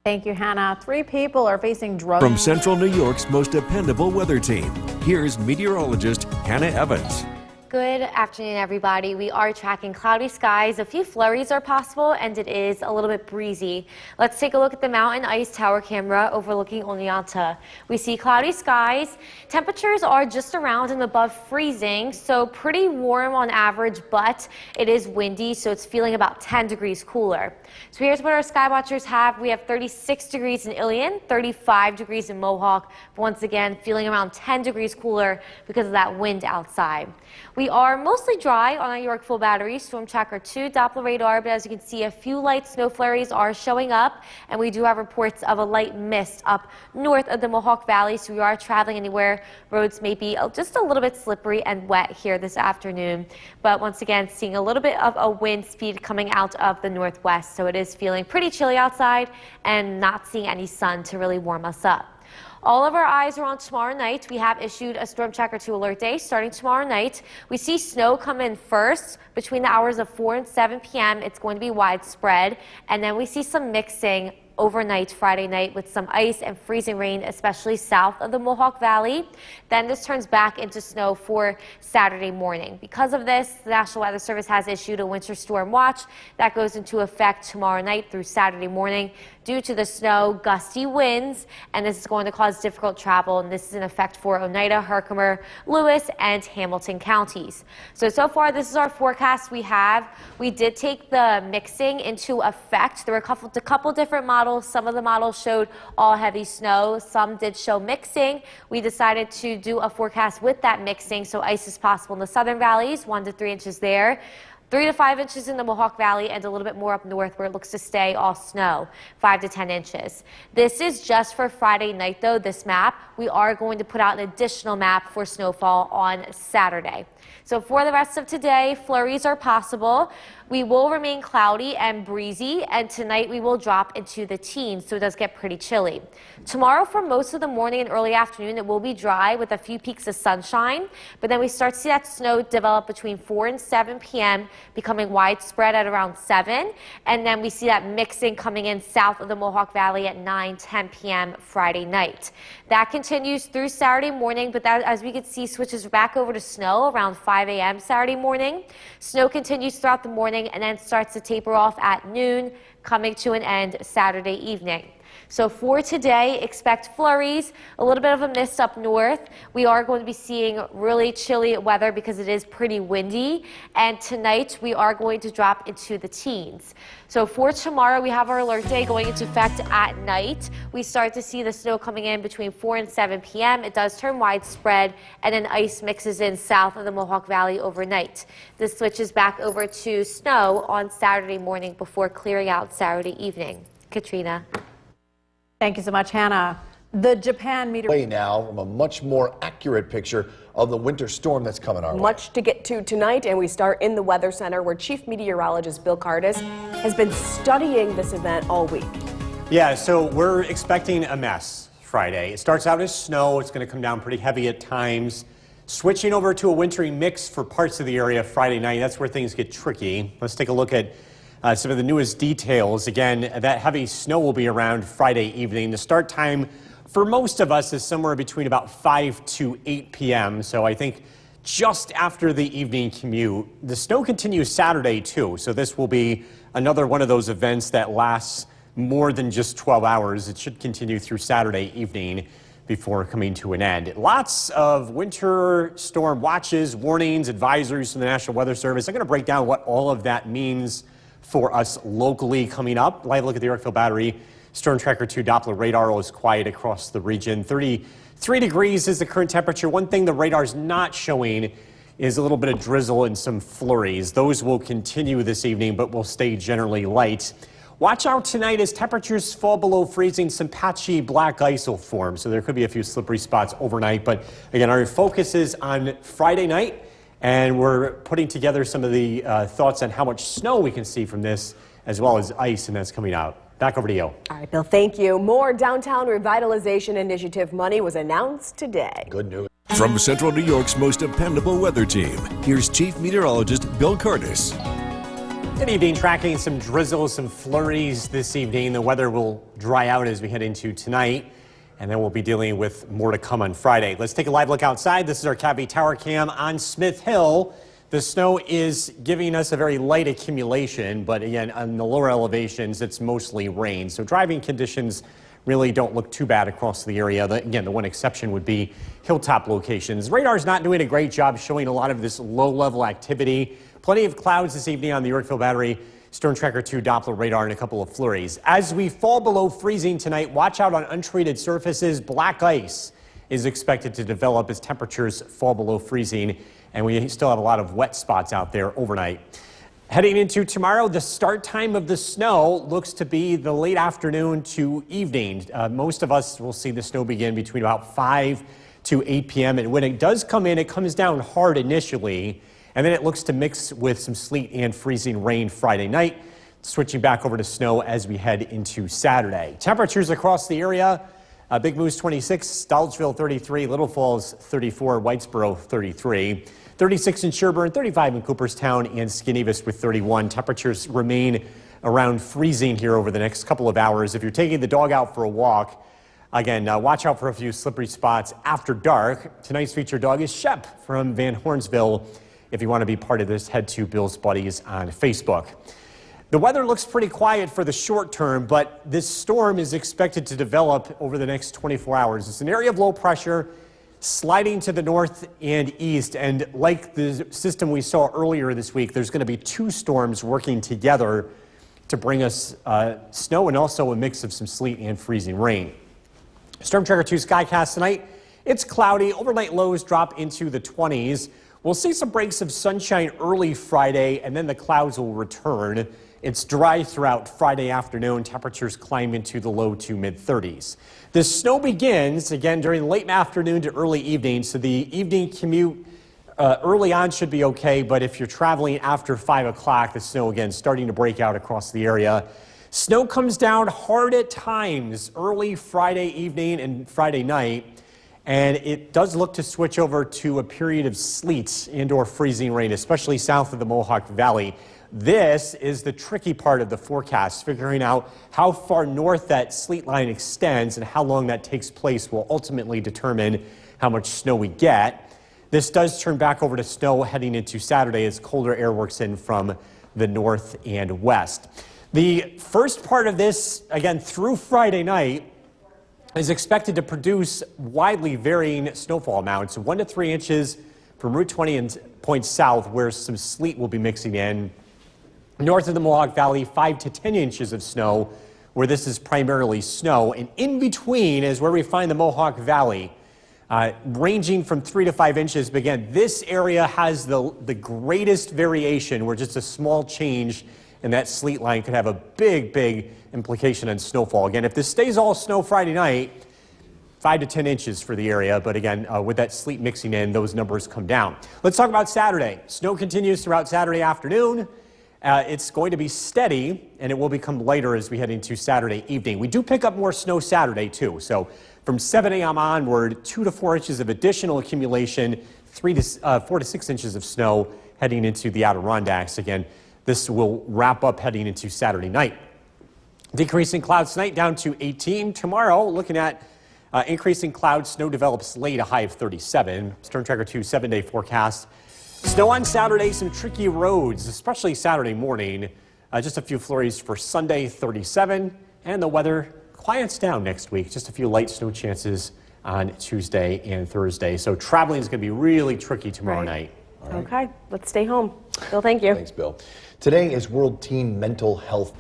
Thank you, Hannah. 3 people are facing drug. From Central New York's most dependable weather team, here's meteorologist Hannah Evans. Good afternoon, everybody. We are tracking cloudy skies. A few flurries are possible, and it is a little bit breezy. Let's take a look at the Mountain Ice Tower camera overlooking Oneonta. We see cloudy skies. Temperatures are just around and above freezing, so pretty warm on average, but it is windy, so it's feeling about 10 degrees cooler. So here's what our sky watchers have. We have 36 degrees in Ilion, 35 degrees in Mohawk, but once again, feeling around 10 degrees cooler because of that wind outside. We are mostly dry on our Yorkville Battery Storm Tracker 2 Doppler radar, but as you can see, a few light snow flurries are showing up, and we do have reports of a light mist up north of the Mohawk Valley, so we are traveling anywhere. Roads may be just a little bit slippery and wet here this afternoon, but once again, seeing a little bit of a wind speed coming out of the northwest, so it is feeling pretty chilly outside and not seeing any sun to really warm us up. All of our eyes are on tomorrow night. We have issued a Storm Tracker 2 alert day starting tomorrow night. We see snow come in first between the hours of 4 and 7 p.m. It's going to be widespread. And then we see some mixing overnight Friday night with some ice and freezing rain, especially south of the Mohawk Valley. Then this turns back into snow for Saturday morning. Because of this, the National Weather Service has issued a winter storm watch that goes into effect tomorrow night through Saturday morning due to the snow, gusty winds, and this is going to cause difficult travel, and this is in effect for Oneida, Herkimer, Lewis, and Hamilton counties. So far this is our forecast we have. We did take the mixing into effect. There were a couple different models. Some of the models showed all heavy snow. Some did show mixing. We decided to do a forecast with that mixing, so ice is possible in the southern valleys, 1 to 3 inches there. 3 to 5 inches in the Mohawk Valley and a little bit more up north where it looks to stay all snow, 5 to 10 inches. This is just for Friday night though, this map. We are going to put out an additional map for snowfall on Saturday. So for the rest of today, flurries are possible. We will remain cloudy and breezy, and tonight we will drop into the teens, so it does get pretty chilly. Tomorrow for most of the morning and early afternoon, it will be dry with a few peaks of sunshine, but then we start to see that snow develop between 4 and 7 p.m., becoming widespread at around 7, and then we see that mixing coming in south of the Mohawk Valley at 9, 10 p.m. Friday night. That continues through Saturday morning, but that, as we can see, switches back over to snow around 5 a.m. Saturday morning. Snow continues throughout the morning and then starts to taper off at noon, coming to an end Saturday evening. So for today, expect flurries, a little bit of a mist up north. We are going to be seeing really chilly weather because it is pretty windy. And tonight, we are going to drop into the teens. So for tomorrow, we have our alert day going into effect at night. We start to see the snow coming in between 4 and 7 p.m. It does turn widespread, and then ice mixes in south of the Mohawk Valley overnight. This switches back over to snow on Saturday morning before clearing out Saturday evening. Katrina. Thank you so much, Hannah. The Japan meteorologist Now from a much more accurate picture of the winter storm that's coming our way. Much to get to tonight, and we start in the Weather Center where Chief Meteorologist Bill Cardis has been studying this event all week. Yeah, so we're expecting a mess Friday. It starts out as snow. It's going to come down pretty heavy at times. Switching over to a wintry mix for parts of the area Friday night. That's where things get tricky. Let's take a look at some of the newest details. Again, that heavy snow will be around Friday evening. The start time for most of us is somewhere between about 5 to 8 p.m. So I think just after the evening commute. The snow continues Saturday too, so this will be another one of those events that lasts more than just 12 hours. It should continue through Saturday evening before coming to an end. Lots of winter storm watches, warnings, advisories from the National Weather Service. I'm going to break down what all of that means for us locally coming up. Live look at the Yorkville Battery. Storm Tracker 2 Doppler radar is quiet across the region. 33 degrees is the current temperature. One thing the radar's not showing is a little bit of drizzle and some flurries. Those will continue this evening, but will stay generally light. Watch out tonight as temperatures fall below freezing. Some patchy black ice will form, so there could be a few slippery spots overnight. But again, our focus is on Friday night, and we're putting together some of the thoughts on how much snow we can see from this, as well as ice, and that's coming out. Back over to you. All right, Bill, thank you. More downtown revitalization initiative money was announced today. Good news. From Central New York's most dependable weather team, here's Chief Meteorologist Bill Curtis. Good evening. Tracking some drizzle, some flurries this evening. The weather will dry out as we head into tonight, and then we'll be dealing with more to come on Friday. Let's take a live look outside. This is our Cabby Tower Cam on Smith Hill. The snow is giving us a very light accumulation, but again, on the lower elevations, it's mostly rain. So driving conditions really don't look too bad across the area. Again, the one exception would be hilltop locations. Radar's not doing a great job showing a lot of this low-level activity. Plenty of clouds this evening on the Yorkville Battery, Storm Tracker 2 Doppler radar, and a couple of flurries. As we fall below freezing tonight, watch out on untreated surfaces. Black ice is expected to develop as temperatures fall below freezing, and we still have a lot of wet spots out there overnight. Heading into tomorrow, the start time of the snow looks to be the late afternoon to evening. Most of us will see the snow begin between about 5 to 8 p.m. And when it does come in, it comes down hard initially, and then it looks to mix with some sleet and freezing rain Friday night, switching back over to snow as we head into Saturday. Temperatures across the area, Big Moose 26, Stolzville 33, Little Falls 34, Whitesboro 33. 36 in Sherburne, 35 in Cooperstown, and Skanevis with 31. Temperatures remain around freezing here over the next couple of hours. If you're taking the dog out for a walk, again, watch out for a few slippery spots after dark. Tonight's featured dog is Shep from Van Hornsville. If you want to be part of this, head to Bill's Buddies on Facebook. The weather looks pretty quiet for the short term, but this storm is expected to develop over the next 24 hours. It's an area of low pressure sliding to the north and east, and like the system we saw earlier this week, there's going to be two storms working together to bring us snow and also a mix of some sleet and freezing rain. Storm Tracker 2 Skycast tonight. It's cloudy. Overnight lows drop into the 20s. We'll see some breaks of sunshine early Friday, and then the clouds will return. It's dry throughout Friday afternoon. Temperatures climb into the low to mid-30s. The snow begins, again, during the late afternoon to early evening, so the evening commute early on should be okay, but if you're traveling after 5 o'clock, the snow, again, starting to break out across the area. Snow comes down hard at times early Friday evening and Friday night, and it does look to switch over to a period of sleet and/or freezing rain, especially south of the Mohawk Valley. This is the tricky part of the forecast. Figuring out how far north that sleet line extends and how long that takes place will ultimately determine how much snow we get. This does turn back over to snow heading into Saturday as colder air works in from the north and west. The first part of this, again, through Friday night, is expected to produce widely varying snowfall amounts, 1 to 3 inches from Route 20 and points south, where some sleet will be mixing in. North of the Mohawk Valley, 5 to 10 inches of snow, where this is primarily snow. And in between is where we find the Mohawk Valley, ranging from 3 to 5 inches. But again, this area has the greatest variation, where just a small change in that sleet line could have a big implication on snowfall. Again, if this stays all snow Friday night, 5 to 10 inches for the area, but again, with that sleet mixing in, those numbers come down. Let's talk about Saturday. Snow continues throughout Saturday afternoon. It's going to be steady, and it will become lighter as we head into Saturday evening. We do pick up more snow Saturday, too. So from 7 a.m. onward, 2 to 4 inches of additional accumulation, 4 to 6 inches of snow heading into the Adirondacks. Again, this will wrap up heading into Saturday night. Decreasing clouds tonight down to 18. Tomorrow, looking at increasing clouds. Snow develops late, a high of 37. Storm Tracker 2 7-day forecast. Snow on Saturday, some tricky roads, especially Saturday morning. Just a few flurries for Sunday, 37, and the weather quiets down next week. Just a few light snow chances on Tuesday and Thursday. So traveling is going to be really tricky tomorrow night. Okay, let's stay home. Bill, thank you. Thanks, Bill. Today is World Teen Mental Health.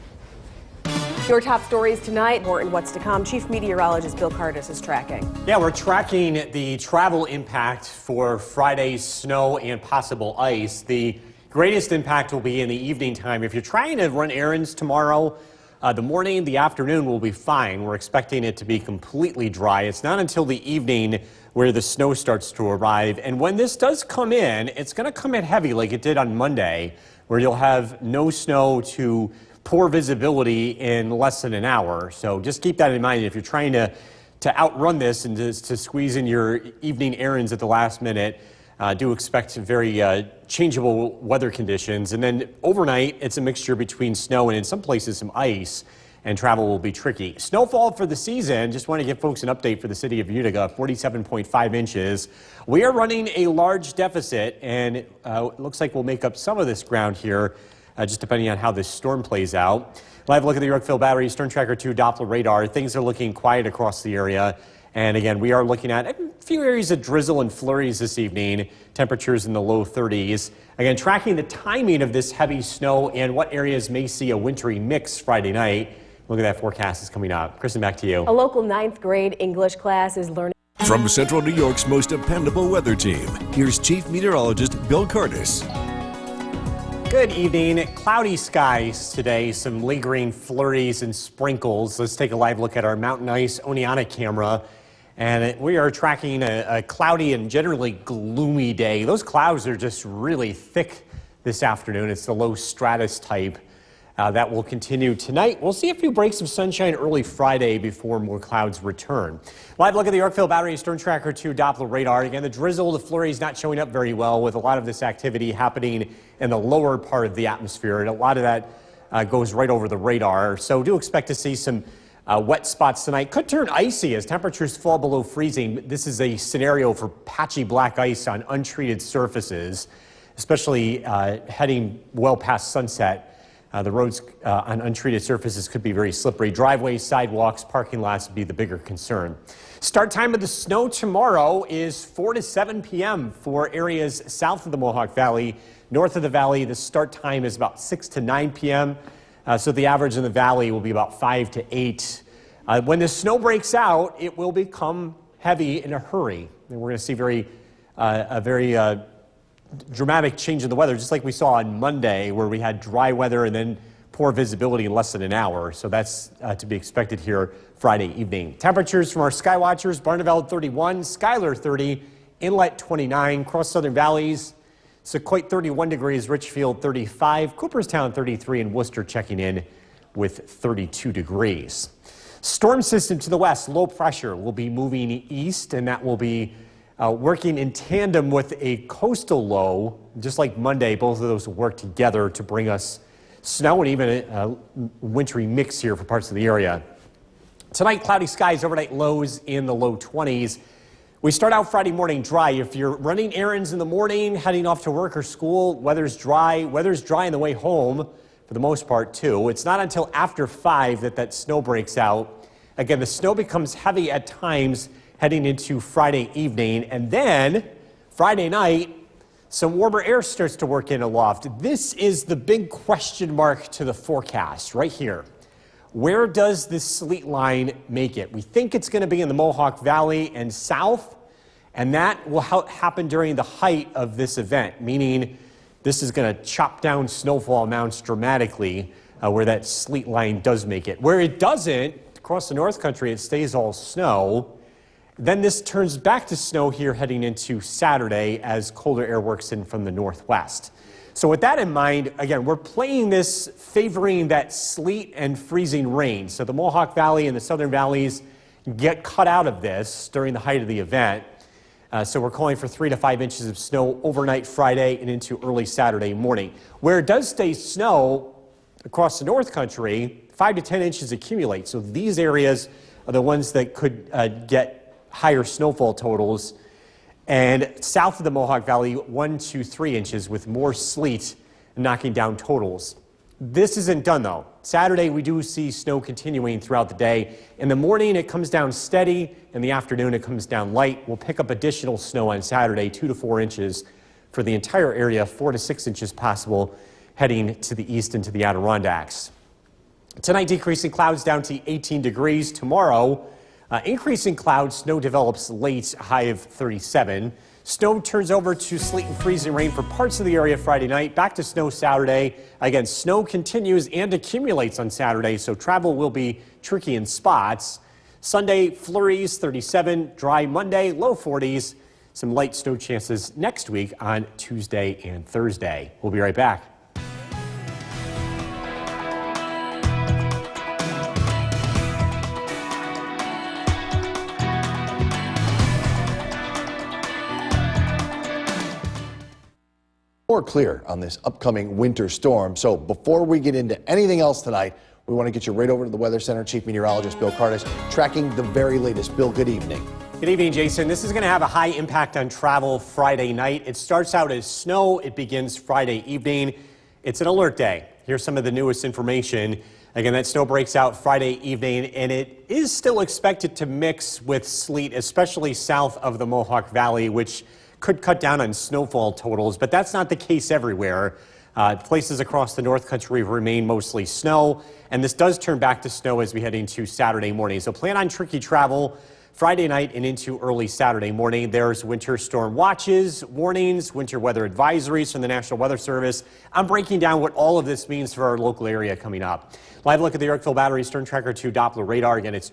Your top stories tonight, more in what's to come. Chief Meteorologist Bill Cardis is tracking. Yeah, we're tracking the travel impact for Friday's snow and possible ice. The greatest impact will be in the evening time. If you're trying to run errands tomorrow, the morning, the afternoon will be fine. We're expecting it to be completely dry. It's not until the evening where the snow starts to arrive. And when this does come in, it's going to come in heavy like it did on Monday, where you'll have no snow to poor visibility in less than an hour. So just keep that in mind if you're trying to outrun this and to squeeze in your evening errands at the last minute. Do expect very changeable weather conditions. And then overnight, it's a mixture between snow and in some places some ice, and travel will be tricky. Snowfall for the season, just want to give folks an update for the city of Utica, 47.5 inches. We are running a large deficit, and it looks like we'll make up some of this ground here, just depending on how this storm plays out. Live look at the Yorkville Battery Storm Tracker 2 Doppler radar. Things are looking quiet across the area. And again, we are looking at a few areas of drizzle and flurries this evening, temperatures in the low 30s. Again, tracking the timing of this heavy snow and what areas may see a wintry mix Friday night. Look at that forecast is coming up. Kristen, back to you. A local 9th grade English class is learning. From Central New York's most dependable weather team, here's Chief Meteorologist Bill Cardis. Good evening. Cloudy skies today, some lingering flurries and sprinkles. Let's take a live look at our Mountain Ice Oneonta camera. And we are tracking a cloudy and generally gloomy day. Those clouds are just really thick this afternoon. It's the low stratus type. That will continue tonight. We'll see a few breaks of sunshine early Friday before more clouds return. Live look at the Yorkville Battery Storm Tracker 2 Doppler radar. Again, the drizzle, the flurries not showing up very well, with a lot of this activity happening in the lower part of the atmosphere. And a lot of that goes right over the radar. So do expect to see some wet spots tonight. Could turn icy as temperatures fall below freezing. This is a scenario for patchy black ice on untreated surfaces, especially heading well past sunset. The roads on untreated surfaces could be very slippery. Driveways, sidewalks, parking lots would be the bigger concern. Start time of the snow tomorrow is 4 to 7 p.m. for areas south of the Mohawk Valley. North of the valley, the start time is about 6 to 9 p.m. So the average in the valley will be about 5 to 8. When the snow breaks out, it will become heavy in a hurry. And we're going to see a very dramatic change in the weather, just like we saw on Monday, where we had dry weather and then poor visibility in less than an hour. So that's to be expected here Friday evening. Temperatures from our Skywatchers: Barneveld 31, Schuyler 30, Inlet 29, Cross Southern Valleys, Sequoia 31 degrees, Richfield 35, Cooperstown 33, and Worcester checking in with 32 degrees. Storm system to the west, low pressure, will be moving east, and that will be working in tandem with a coastal low. Just like Monday, both of those will work together to bring us snow and even a wintry mix here for parts of the area. Tonight, cloudy skies, overnight lows in the low 20s. We start out Friday morning dry. If you're running errands in the morning, heading off to work or school, weather's dry. Weather's dry on the way home for the most part, too. It's not until after 5 that snow breaks out. Again, the snow becomes heavy at times heading into Friday evening, and then Friday night, some warmer air starts to work in aloft. This is the big question mark to the forecast right here. Where does this sleet line make it? We think it's going to be in the Mohawk Valley and south, and that will happen during the height of this event, meaning this is going to chop down snowfall amounts dramatically where that sleet line does make it. Where it doesn't, across the North Country, it stays all snow. Then this turns back to snow here heading into Saturday as colder air works in from the northwest. So with that in mind, again, we're playing this favoring that sleet and freezing rain. So the Mohawk Valley and the Southern Valleys get cut out of this during the height of the event. So we're calling for 3 to 5 inches of snow overnight Friday and into early Saturday morning. Where it does stay snow across the North Country, 5 to 10 inches accumulate. So these areas are the ones that could get higher snowfall totals. And south of the Mohawk Valley, 1 to 3 inches with more sleet knocking down totals. This isn't done though. Saturday, we do see snow continuing throughout the day. In the morning, it comes down steady. In the afternoon, it comes down light. We'll pick up additional snow on Saturday, 2 to 4 inches for the entire area, 4 to 6 inches possible heading to the east into the Adirondacks. Tonight, decreasing clouds down to 18 degrees. Tomorrow, increasing clouds, snow develops late, high of 37. Snow turns over to sleet and freezing rain for parts of the area Friday night. Back to snow Saturday. Again, snow continues and accumulates on Saturday, so travel will be tricky in spots. Sunday, flurries, 37. Dry Monday, low 40s. Some light snow chances next week on Tuesday and Thursday. We'll be right back. More clear on this upcoming winter storm. So before we get into anything else tonight, we want to get you right over to the Weather Center. Chief Meteorologist Bill Curtis tracking the very latest. Bill, good evening. Good evening, Jason. This is going to have a high impact on travel Friday night. It starts out as snow. It begins Friday evening. It's an alert day. Here's some of the newest information. Again, that snow breaks out Friday evening, and it is still expected to mix with sleet, especially south of the Mohawk Valley, which could cut down on snowfall totals, but that's not the case everywhere. Places across the North Country remain mostly snow, and this does turn back to snow as we head into Saturday morning. So plan on tricky travel Friday night and into early Saturday morning. There's winter storm watches, warnings, winter weather advisories from the National Weather Service. I'm breaking down what all of this means for our local area coming up. Live look at the Yorkville Battery Stern Tracker 2 Doppler radar. Again, it's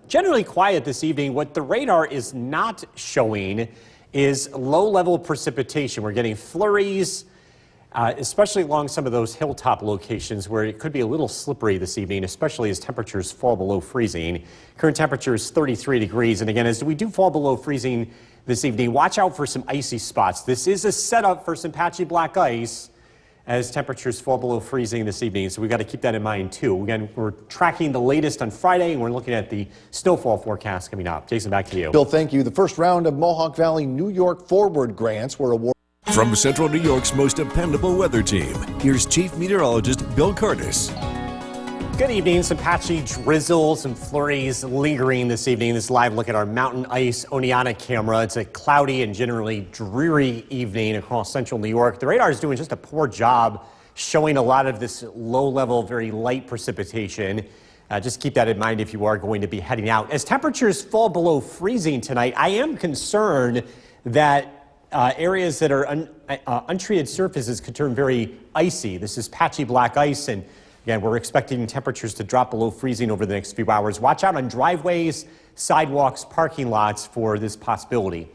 generally quiet this evening. What the radar is not showing is low-level precipitation. We're getting flurries, especially along some of those hilltop locations where it could be a little slippery this evening, especially as temperatures fall below freezing. Current temperature is 33 degrees. And again, as we do fall below freezing this evening, watch out for some icy spots. This is a setup for some patchy black ice as temperatures fall below freezing this evening. So we've got to keep that in mind too. Again, we're tracking the latest on Friday, and we're looking at the snowfall forecast coming up. Jason, back to you. Bill, thank you. The first round of Mohawk Valley New York Forward grants were awarded. From Central New York's most dependable weather team, here's Chief Meteorologist Bill Curtis. Good evening. Some patchy drizzle, some flurries lingering this evening. This live look at our Mountain Ice Oneonta camera. It's a cloudy and generally dreary evening across central New York. The radar is doing just a poor job showing a lot of this low-level, very light precipitation. Just keep that in mind if you are going to be heading out. As temperatures fall below freezing tonight, I am concerned that areas that are untreated surfaces could turn very icy. This is patchy black ice, and again, we're expecting temperatures to drop below freezing over the next few hours. Watch out on driveways, sidewalks, parking lots for this possibility.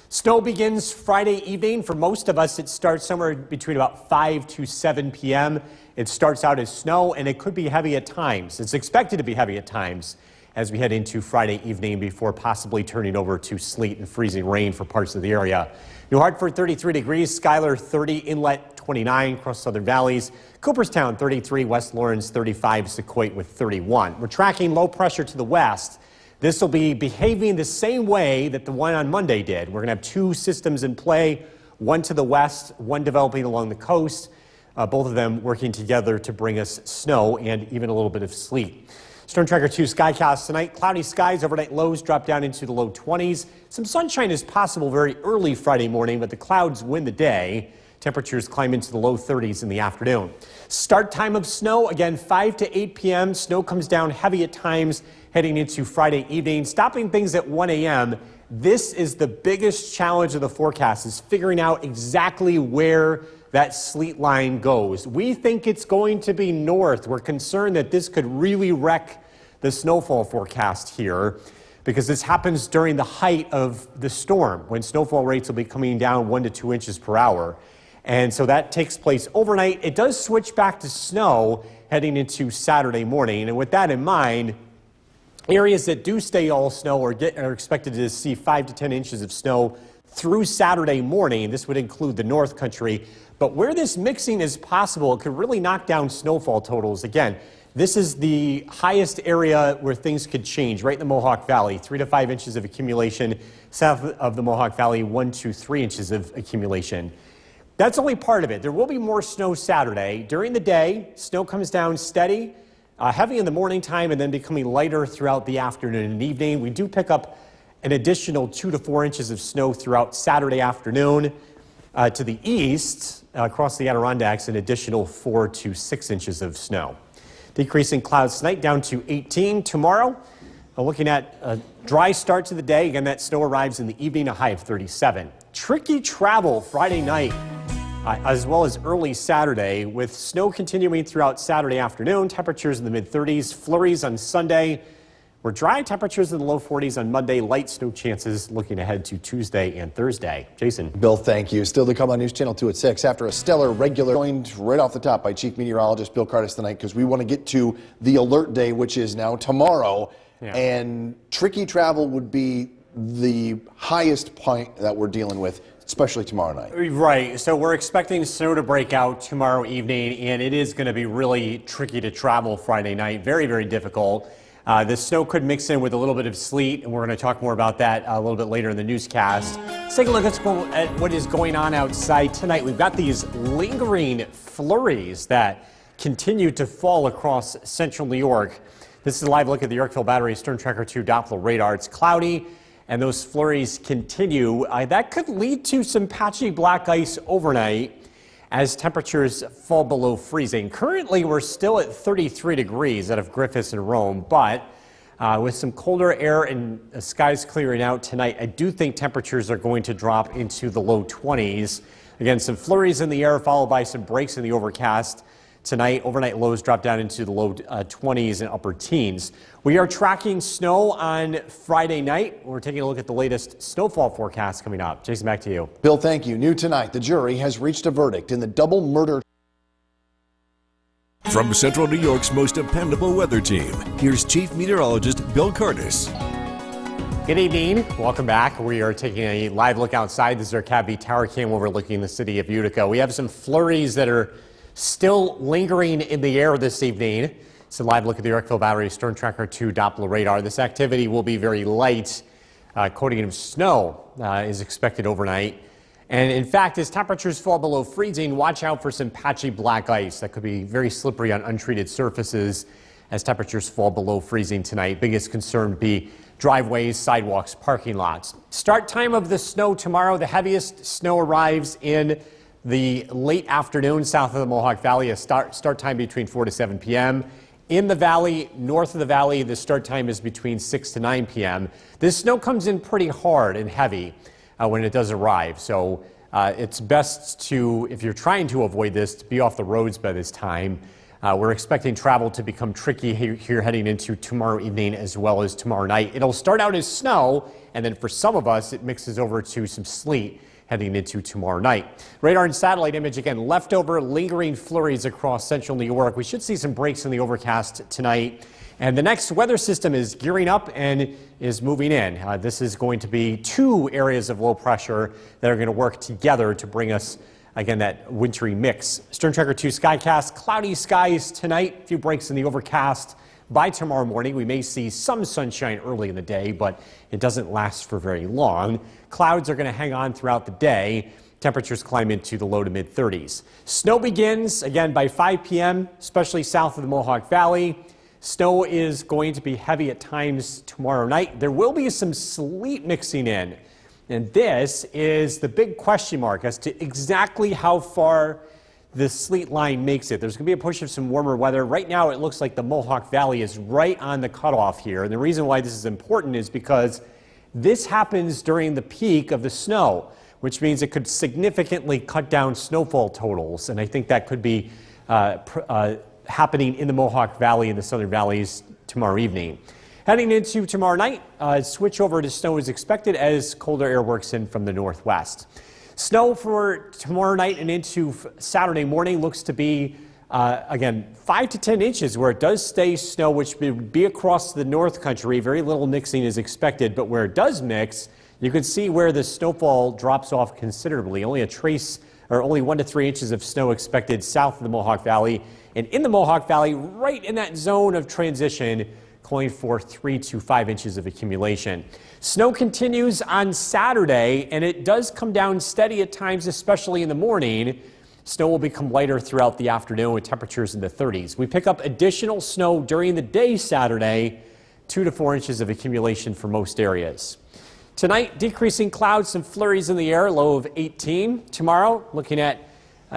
Snow begins Friday evening. For most of us, it starts somewhere between about 5 to 7 p.m. It starts out as snow, and it could be heavy at times. It's expected to be heavy at times as we head into Friday evening before possibly turning over to sleet and freezing rain for parts of the area. New Hartford, 33 degrees. Schuyler, 30. Inlet, 29 across Southern Valleys. Cooperstown, 33. West Lawrence, 35. Sequoia with 31. We're tracking low pressure to the west. This will be behaving the same way that the one on Monday did. We're going to have two systems in play, one to the west, one developing along the coast, both of them working together to bring us snow and even a little bit of sleet. Storm Tracker 2 Skycast tonight. Cloudy skies, overnight lows drop down into the low 20s. Some sunshine is possible very early Friday morning, but the clouds win the day. Temperatures climb into the low 30s in the afternoon. Start time of snow, again, 5 to 8 p.m. Snow comes down heavy at times heading into Friday evening, stopping things at 1 a.m. This is the biggest challenge of the forecast, is figuring out exactly where that sleet line goes. We think it's going to be north. We're concerned that this could really wreck the snowfall forecast here because this happens during the height of the storm when snowfall rates will be coming down 1 to 2 inches per hour. And so that takes place overnight. It does switch back to snow heading into Saturday morning. And with that in mind, areas that do stay all snow are expected to see 5 to 10 inches of snow through Saturday morning. This would include the North Country. But where this mixing is possible, it could really knock down snowfall totals. Again, this is the highest area where things could change, right in the Mohawk Valley. 3 to 5 inches of accumulation. South of the Mohawk Valley, 1 to 3 inches of accumulation. That's only part of it. There will be more snow Saturday. During the day, snow comes down steady, heavy in the morning time, and then becoming lighter throughout the afternoon and evening. We do pick up an additional 2 to 4 inches of snow throughout Saturday afternoon. To the east, across the Adirondacks, an additional 4 to 6 inches of snow. Decreasing clouds tonight down to 18 tomorrow. Looking at a dry start to the day. Again, that snow arrives in the evening, a high of 37. Tricky travel Friday night as well as early Saturday, with snow continuing throughout Saturday afternoon. Temperatures in the mid-30s, flurries on Sunday. We're dry, temperatures in the low 40s on Monday, light snow chances looking ahead to Tuesday and Thursday. Jason. Bill, thank you. Still to come on News Channel 2 at 6 after a stellar regular, joined right off the top by Chief Meteorologist Bill Curtis tonight, because we want to get to the alert day, which is now tomorrow. Yeah. And tricky travel would be the highest point that we're dealing with, especially tomorrow night. Right. So we're expecting snow to break out tomorrow evening, and it is going to be really tricky to travel Friday night. Very, very difficult. The snow could mix in with a little bit of sleet, and we're going to talk more about that a little bit later in the newscast. Let's take a look at what is going on outside tonight. We've got these lingering flurries that continue to fall across central New York. This is a live look at the Yorkville Battery Storm Tracker 2 Doppler radar. It's cloudy, and those flurries continue. That could lead to some patchy black ice overnight as temperatures fall below freezing. Currently, we're still at 33 degrees out of Griffiths and Rome, but with some colder air and skies clearing out tonight, I do think temperatures are going to drop into the low 20s. Again, some flurries in the air followed by some breaks in the overcast. Tonight, overnight lows drop down into the low 20s and upper teens. We are tracking snow on Friday night. We're taking a look at the latest snowfall forecast coming up. Jason, back to you. Bill, thank you. New tonight, the jury has reached a verdict in the double murder. From Central New York's most dependable weather team, here's Chief Meteorologist Bill Curtis. Good evening. Welcome back. We are taking a live look outside. This is our Cab Tower Cam overlooking the city of Utica. We have some flurries that are still lingering in the air this evening. It's a live look at the Yorkville Battery Storm Tracker 2 Doppler radar. This activity will be very light. Coating of snow is expected overnight. And in fact, as temperatures fall below freezing, watch out for some patchy black ice that could be very slippery on untreated surfaces as temperatures fall below freezing tonight. Biggest concern be driveways, sidewalks, parking lots. Start time of the snow tomorrow. The heaviest snow arrives in the late afternoon south of the Mohawk Valley. A start time between 4 to 7 p.m. In the valley, north of the valley, the start time is between 6 to 9 p.m. This snow comes in pretty hard and heavy when it does arrive. So it's best to, if you're trying to avoid this, to be off the roads by this time. We're expecting travel to become tricky here heading into tomorrow evening as well as tomorrow night. It'll start out as snow, and then for some of us, it mixes over to some sleet heading into tomorrow night. Radar and satellite image, again, leftover lingering flurries across central New York. We should see some breaks in the overcast tonight. And the next weather system is gearing up and is moving in. This is going to be 2 areas of low pressure that are going to work together to bring us, again, that wintry mix. Storm Tracker 2 Skycast, cloudy skies tonight, a few breaks in the overcast. By tomorrow morning, we may see some sunshine early in the day, but it doesn't last for very long. Clouds are going to hang on throughout the day. Temperatures climb into the low to mid 30s. Snow begins again by 5 p.m., especially south of the Mohawk Valley. Snow is going to be heavy at times tomorrow night. There will be some sleet mixing in, and this is the big question mark as to exactly how far the sleet line makes it. There's going to be a push of some warmer weather. Right now, it looks like the Mohawk Valley is right on the cutoff here. And the reason why this is important is because this happens during the peak of the snow, which means it could significantly cut down snowfall totals. And I think that could be happening in the Mohawk Valley and the southern valleys tomorrow evening. Heading into tomorrow night, switch over to snow is expected as colder air works in from the northwest. Snow for tomorrow night and into Saturday morning looks to be, again, 5 to 10 inches where it does stay snow, which would be across the north country. Very little mixing is expected, but where it does mix, you can see where the snowfall drops off considerably. Only a trace or only 1 to 3 inches of snow expected south of the Mohawk Valley. And in the Mohawk Valley, right in that zone of transition, calling for 3 to 5 inches of accumulation. Snow continues on Saturday, and it does come down steady at times, especially in the morning. Snow will become lighter throughout the afternoon with temperatures in the 30s. We pick up additional snow during the day Saturday, 2 to 4 inches of accumulation for most areas. Tonight, decreasing clouds, some flurries in the air, low of 18. Tomorrow, looking at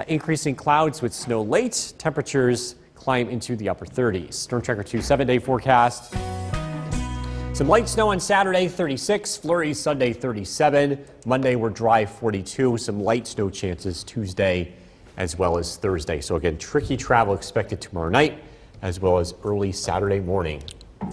increasing clouds with snow late. Temperatures climb into the upper 30s. Storm Tracker 2 7-day forecast. Some light snow on Saturday, 36. Flurries Sunday, 37. Monday, we're dry, 42. Some light snow chances Tuesday as well as Thursday. So again, tricky travel expected tomorrow night as well as early Saturday morning.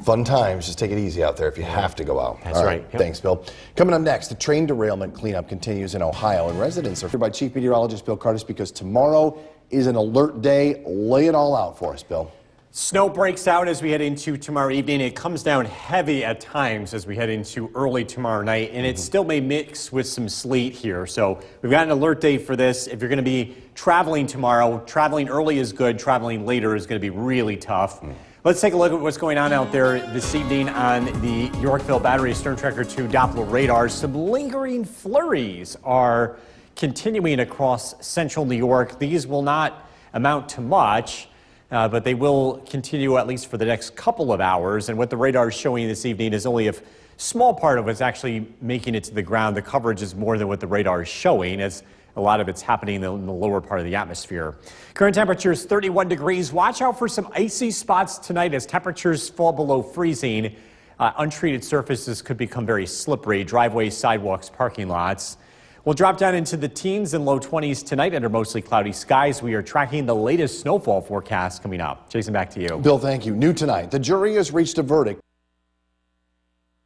Fun times. Just take it easy out there if you have to go out. That's All right. Yep. Thanks, Bill. Coming up next, the train derailment cleanup continues in Ohio, and residents are here by Chief Meteorologist Bill Curtis because tomorrow is an alert day. Lay it all out for us, Bill. Snow breaks out as we head into tomorrow evening. It comes down heavy at times as we head into early tomorrow night, and it still may mix with some sleet here. So we've got an alert day for this. If you're going to be traveling tomorrow, traveling early is good. Traveling later is going to be really tough. Let's take a look at what's going on out there this evening on the Yorkville Battery Storm Tracker 2 Doppler radar. Some lingering flurries are continuing across central New York. These will not amount to much, but they will continue at least for the next couple of hours. And what the radar is showing this evening is only a small part of what's actually making it to the ground. The coverage is more than what the radar is showing, as a lot of it's happening in the lower part of the atmosphere. Current temperature is 31 degrees. Watch out for some icy spots tonight as temperatures fall below freezing. Untreated surfaces could become very slippery. Driveways, sidewalks, parking lots. We'll drop down into the teens and low 20s tonight under mostly cloudy skies. We are tracking the latest snowfall forecast coming up. Jason, back to you. Bill, thank you. New tonight, the jury has reached a verdict.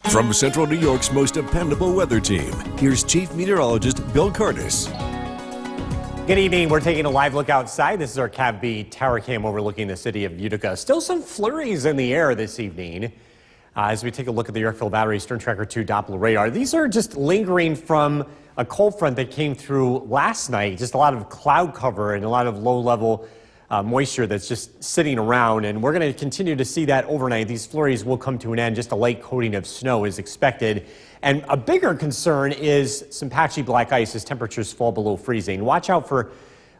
From Central New York's most dependable weather team, here's Chief Meteorologist Bill Curtis. Good evening. We're taking a live look outside. This is our Cav B tower cam overlooking the city of Utica. Still some flurries in the air this evening as we take a look at the Yorkville Battery Storm Tracker 2 Doppler radar. These are just lingering from a cold front that came through last night. Just a lot of cloud cover and a lot of low-level moisture that's just sitting around, and we're going to continue to see that overnight. These flurries will come to an end. Just a light coating of snow is expected. And a bigger concern is some patchy black ice as temperatures fall below freezing. Watch out for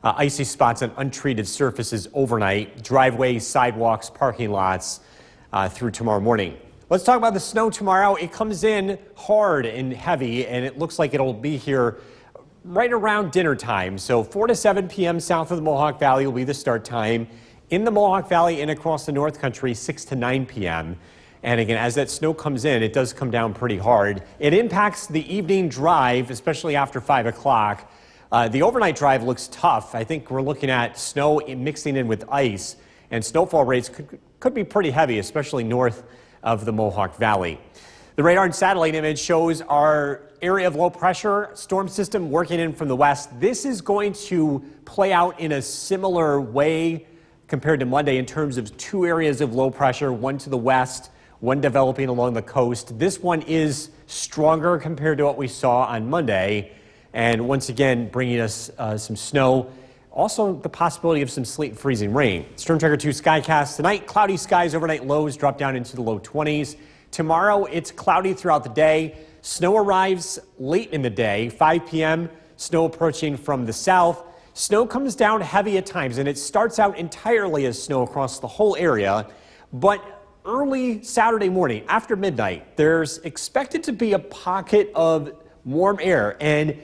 icy spots on untreated surfaces overnight, driveways, sidewalks, parking lots through tomorrow morning. Let's talk about the snow tomorrow. It comes in hard and heavy, and it looks like it'll be here right around dinner time. So 4 to 7 p.m. south of the Mohawk Valley will be the start time. In the Mohawk Valley and across the North Country, 6 to 9 p.m. And again, as that snow comes in, it does come down pretty hard. It impacts the evening drive, especially after 5 o'clock. The overnight drive looks tough. I think we're looking at snow mixing in with ice, and snowfall rates could be pretty heavy, especially north of the Mohawk Valley. The radar and satellite image shows our area of low pressure storm system working in from the west. This is going to play out in a similar way compared to Monday in terms of two areas of low pressure, one to the west, one developing along the coast. This one is stronger compared to what we saw on Monday, and once again bringing us some snow. Also the possibility of some sleet and freezing rain. Storm Tracker 2 Skycast tonight. Cloudy skies, overnight lows drop down into the low 20s. Tomorrow it's cloudy throughout the day. Snow arrives late in the day, 5 p.m. Snow approaching from the south. Snow comes down heavy at times, and it starts out entirely as snow across the whole area. But early Saturday morning, after midnight, there's expected to be a pocket of warm air, and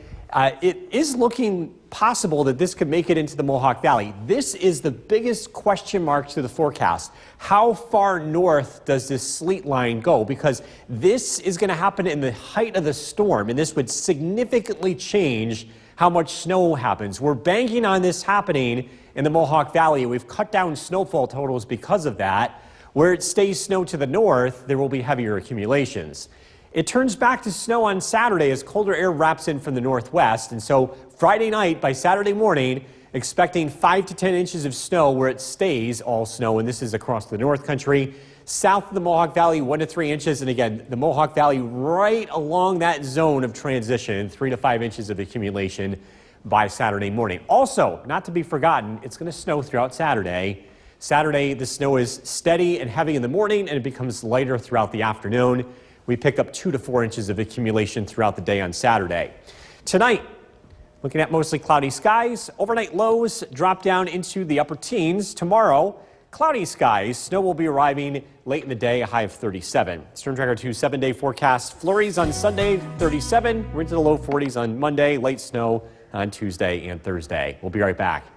it is looking possible that this could make it into the Mohawk Valley. This is the biggest question mark to the forecast. How far north does this sleet line go? Because this is going to happen in the height of the storm, and this would significantly change how much snow happens. We're banking on this happening in the Mohawk Valley. We've cut down snowfall totals because of that. Where it stays snow to the north, there will be heavier accumulations. It turns back to snow on Saturday as colder air wraps in from the northwest. And so Friday night by Saturday morning, expecting 5 to 10 inches of snow where it stays all snow. And this is across the North Country. South of the Mohawk Valley, 1 to 3 inches. And again, the Mohawk Valley right along that zone of transition, 3 to 5 inches of accumulation by Saturday morning. Also, not to be forgotten, it's going to snow throughout Saturday. Saturday, the snow is steady and heavy in the morning, and it becomes lighter throughout the afternoon. We pick up 2 to 4 inches of accumulation throughout the day on Saturday. Tonight, looking at mostly cloudy skies. Overnight lows drop down into the upper teens. Tomorrow, cloudy skies. Snow will be arriving late in the day, a high of 37. Storm Tracker 2 7-day forecast. Flurries on Sunday, 37. We're into the low 40s on Monday. Late snow on Tuesday and Thursday. We'll be right back.